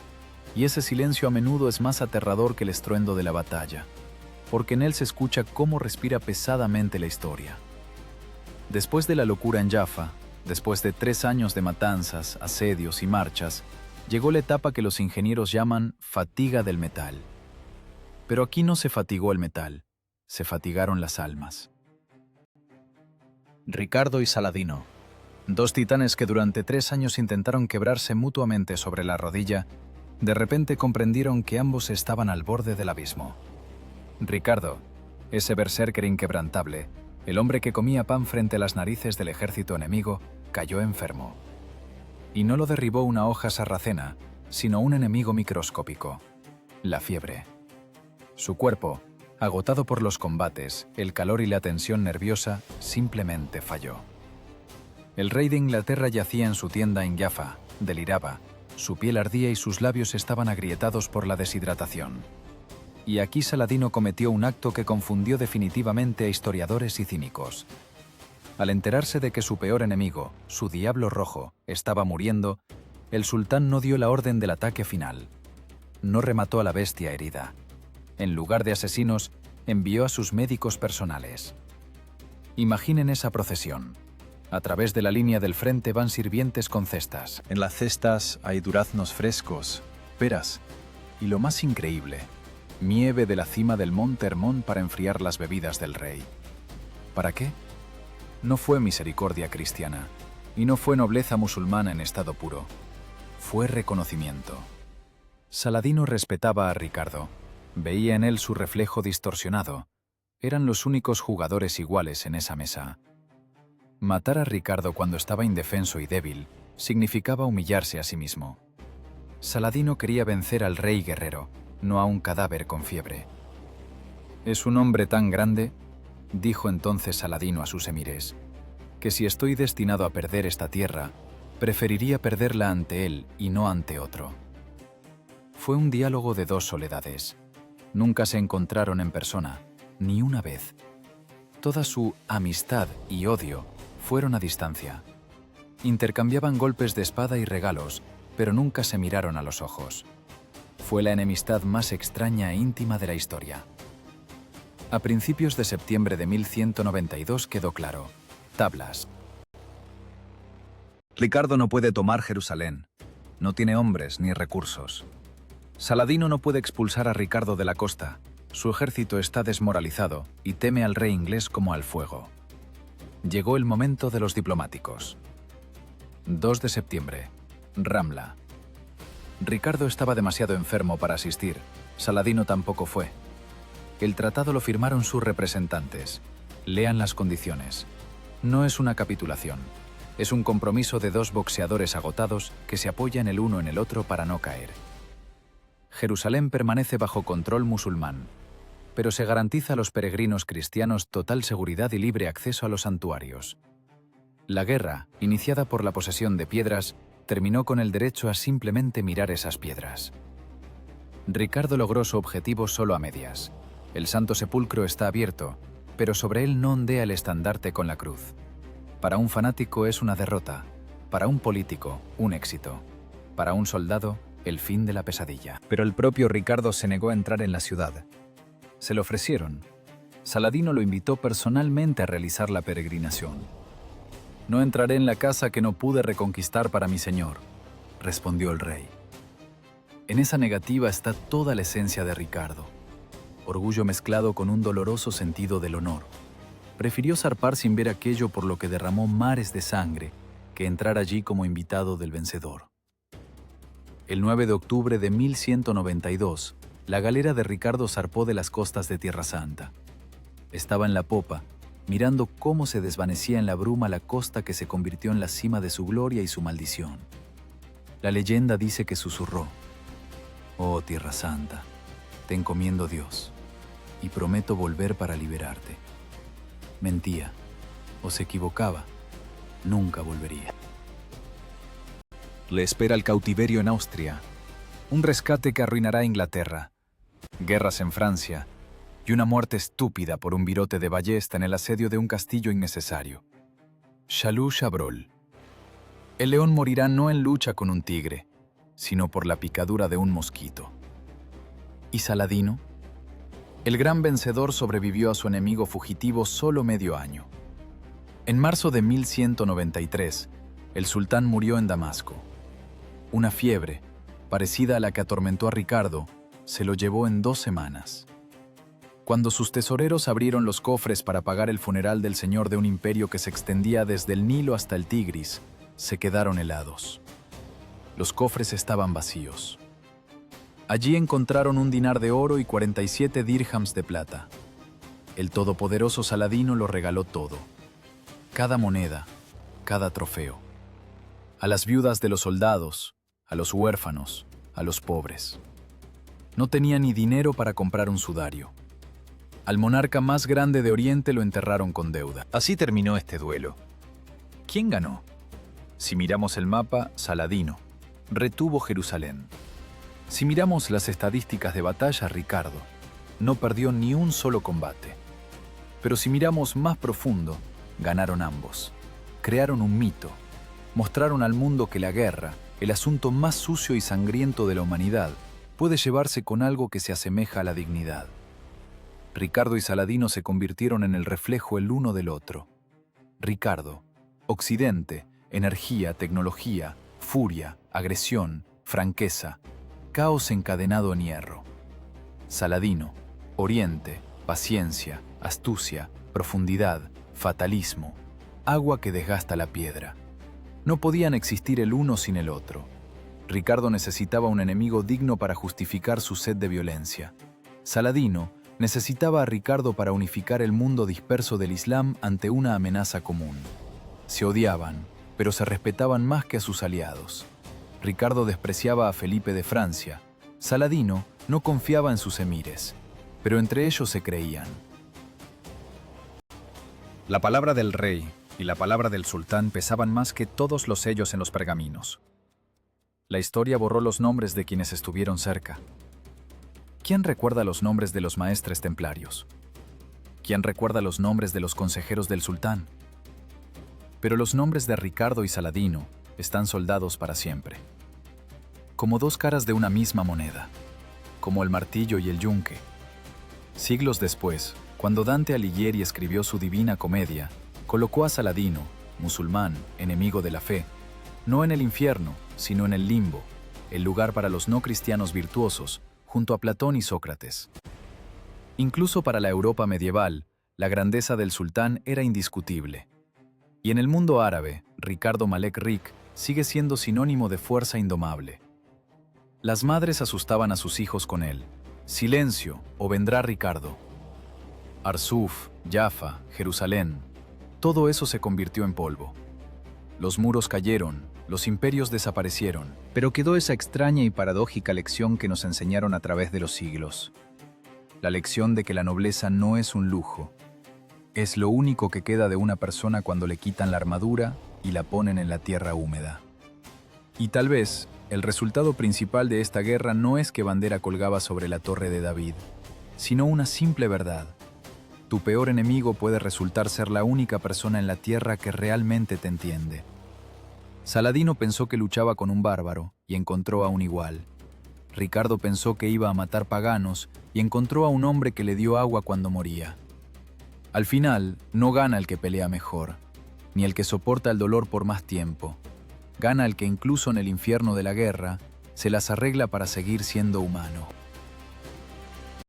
y ese silencio a menudo es más aterrador que el estruendo de la batalla, porque en él se escucha cómo respira pesadamente la historia. Después de la locura en Jaffa, después de 3 años de matanzas, asedios y marchas, llegó la etapa que los ingenieros llaman fatiga del metal. Pero aquí no se fatigó el metal, se fatigaron las almas. Ricardo y Saladino, 2 titanes que durante 3 años intentaron quebrarse mutuamente sobre la rodilla, de repente comprendieron que ambos estaban al borde del abismo. Ricardo, ese berserker inquebrantable, el hombre que comía pan frente a las narices del ejército enemigo, cayó enfermo. Y no lo derribó una hoja sarracena, sino un enemigo microscópico, la fiebre. Su cuerpo, agotado por los combates, el calor y la tensión nerviosa, simplemente falló. El rey de Inglaterra yacía en su tienda en Jaffa, deliraba, su piel ardía y sus labios estaban agrietados por la deshidratación. Y aquí Saladino cometió un acto que confundió definitivamente a historiadores y cínicos. Al enterarse de que su peor enemigo, su Diablo Rojo, estaba muriendo, el sultán no dio la orden del ataque final. No remató a la bestia herida. En lugar de asesinos, envió a sus médicos personales. Imaginen esa procesión. A través de la línea del frente van sirvientes con cestas. En las cestas hay duraznos frescos, peras y, lo más increíble, nieve de la cima del Monte Hermón para enfriar las bebidas del rey. ¿Para qué? No fue misericordia cristiana, y no fue nobleza musulmana en estado puro. Fue reconocimiento. Saladino respetaba a Ricardo. Veía en él su reflejo distorsionado. Eran los únicos jugadores iguales en esa mesa. Matar a Ricardo cuando estaba indefenso y débil significaba humillarse a sí mismo. Saladino quería vencer al rey guerrero, no a un cadáver con fiebre. «Es un hombre tan grande», dijo entonces Saladino a sus emires, «que si estoy destinado a perder esta tierra, preferiría perderla ante él y no ante otro». Fue un diálogo de 2 soledades. Nunca se encontraron en persona, ni una vez. Toda su amistad y odio fueron a distancia. Intercambiaban golpes de espada y regalos, pero nunca se miraron a los ojos. Fue la enemistad más extraña e íntima de la historia. A principios de septiembre de 1192 quedó claro. Tablas. Ricardo no puede tomar Jerusalén. No tiene hombres ni recursos. Saladino no puede expulsar a Ricardo de la costa. Su ejército está desmoralizado y teme al rey inglés como al fuego. Llegó el momento de los diplomáticos. 2 de septiembre. Ramla. Ricardo estaba demasiado enfermo para asistir. Saladino tampoco fue. El tratado lo firmaron sus representantes. Lean las condiciones. No es una capitulación. Es un compromiso de 2 boxeadores agotados que se apoyan el uno en el otro para no caer. Jerusalén permanece bajo control musulmán, pero se garantiza a los peregrinos cristianos total seguridad y libre acceso a los santuarios. La guerra, iniciada por la posesión de piedras, terminó con el derecho a simplemente mirar esas piedras. Ricardo logró su objetivo solo a medias. El Santo Sepulcro está abierto, pero sobre él no ondea el estandarte con la cruz. Para un fanático es una derrota, para un político, un éxito, para un soldado, el fin de la pesadilla. Pero el propio Ricardo se negó a entrar en la ciudad. Se lo ofrecieron. Saladino lo invitó personalmente a realizar la peregrinación. «No entraré en la casa que no pude reconquistar para mi señor», respondió el rey. En esa negativa está toda la esencia de Ricardo. Orgullo mezclado con un doloroso sentido del honor. Prefirió zarpar sin ver aquello por lo que derramó mares de sangre que entrar allí como invitado del vencedor. El 9 de octubre de 1192, la galera de Ricardo zarpó de las costas de Tierra Santa. Estaba en la popa, mirando cómo se desvanecía en la bruma la costa que se convirtió en la cima de su gloria y su maldición. La leyenda dice que susurró: «Oh Tierra Santa, te encomiendo Dios, y prometo volver para liberarte». Mentía, o se equivocaba, nunca volvería. Le espera el cautiverio en Austria, un rescate que arruinará a Inglaterra, guerras en Francia y una muerte estúpida por un virote de ballesta en el asedio de un castillo innecesario. Chalus-Chabrol. El león morirá no en lucha con un tigre, sino por la picadura de un mosquito. ¿Y Saladino? El gran vencedor sobrevivió a su enemigo fugitivo solo medio año. En marzo de 1193, el sultán murió en Damasco. Una fiebre, parecida a la que atormentó a Ricardo, se lo llevó en 2 semanas. Cuando sus tesoreros abrieron los cofres para pagar el funeral del señor de un imperio que se extendía desde el Nilo hasta el Tigris, se quedaron helados. Los cofres estaban vacíos. Allí encontraron un dinar de oro y 47 dirhams de plata. El todopoderoso Saladino lo regaló todo. Cada moneda, cada trofeo. A las viudas de los soldados, a los huérfanos, a los pobres. No tenía ni dinero para comprar un sudario. Al monarca más grande de Oriente lo enterraron con deuda. Así terminó este duelo. ¿Quién ganó? Si miramos el mapa, Saladino retuvo Jerusalén. Si miramos las estadísticas de batalla, Ricardo no perdió ni un solo combate. Pero si miramos más profundo, ganaron ambos. Crearon un mito. Mostraron al mundo que la guerra, el asunto más sucio y sangriento de la humanidad, puede llevarse con algo que se asemeja a la dignidad. Ricardo y Saladino se convirtieron en el reflejo el uno del otro. Ricardo, Occidente, energía, tecnología, furia, agresión, franqueza, caos encadenado en hierro. Saladino, Oriente, paciencia, astucia, profundidad, fatalismo, agua que desgasta la piedra. No podían existir el uno sin el otro. Ricardo necesitaba un enemigo digno para justificar su sed de violencia. Saladino necesitaba a Ricardo para unificar el mundo disperso del Islam ante una amenaza común. Se odiaban, pero se respetaban más que a sus aliados. Ricardo despreciaba a Felipe de Francia. Saladino no confiaba en sus emires, pero entre ellos se creían. La palabra del rey y la palabra del sultán pesaban más que todos los sellos en los pergaminos. La historia borró los nombres de quienes estuvieron cerca. ¿Quién recuerda los nombres de los maestres templarios? ¿Quién recuerda los nombres de los consejeros del sultán? Pero los nombres de Ricardo y Saladino están soldados para siempre. Como dos caras de una misma moneda, como el martillo y el yunque. Siglos después, cuando Dante Alighieri escribió su Divina Comedia, colocó a Saladino, musulmán, enemigo de la fe, no en el infierno, sino en el limbo, el lugar para los no cristianos virtuosos, junto a Platón y Sócrates. Incluso para la Europa medieval, la grandeza del sultán era indiscutible. Y en el mundo árabe, Ricardo Malek Rik sigue siendo sinónimo de fuerza indomable. Las madres asustaban a sus hijos con él. Silencio, o vendrá Ricardo. Arsuf, Jaffa, Jerusalén, todo eso se convirtió en polvo. Los muros cayeron, los imperios desaparecieron, pero quedó esa extraña y paradójica lección que nos enseñaron a través de los siglos. La lección de que la nobleza no es un lujo. Es lo único que queda de una persona cuando le quitan la armadura y la ponen en la tierra húmeda. Y tal vez, el resultado principal de esta guerra no es que bandera colgaba sobre la torre de David, sino una simple verdad. Tu peor enemigo puede resultar ser la única persona en la tierra que realmente te entiende. Saladino pensó que luchaba con un bárbaro y encontró a un igual. Ricardo pensó que iba a matar paganos y encontró a un hombre que le dio agua cuando moría. Al final, no gana el que pelea mejor, ni el que soporta el dolor por más tiempo. Gana el que incluso en el infierno de la guerra se las arregla para seguir siendo humano.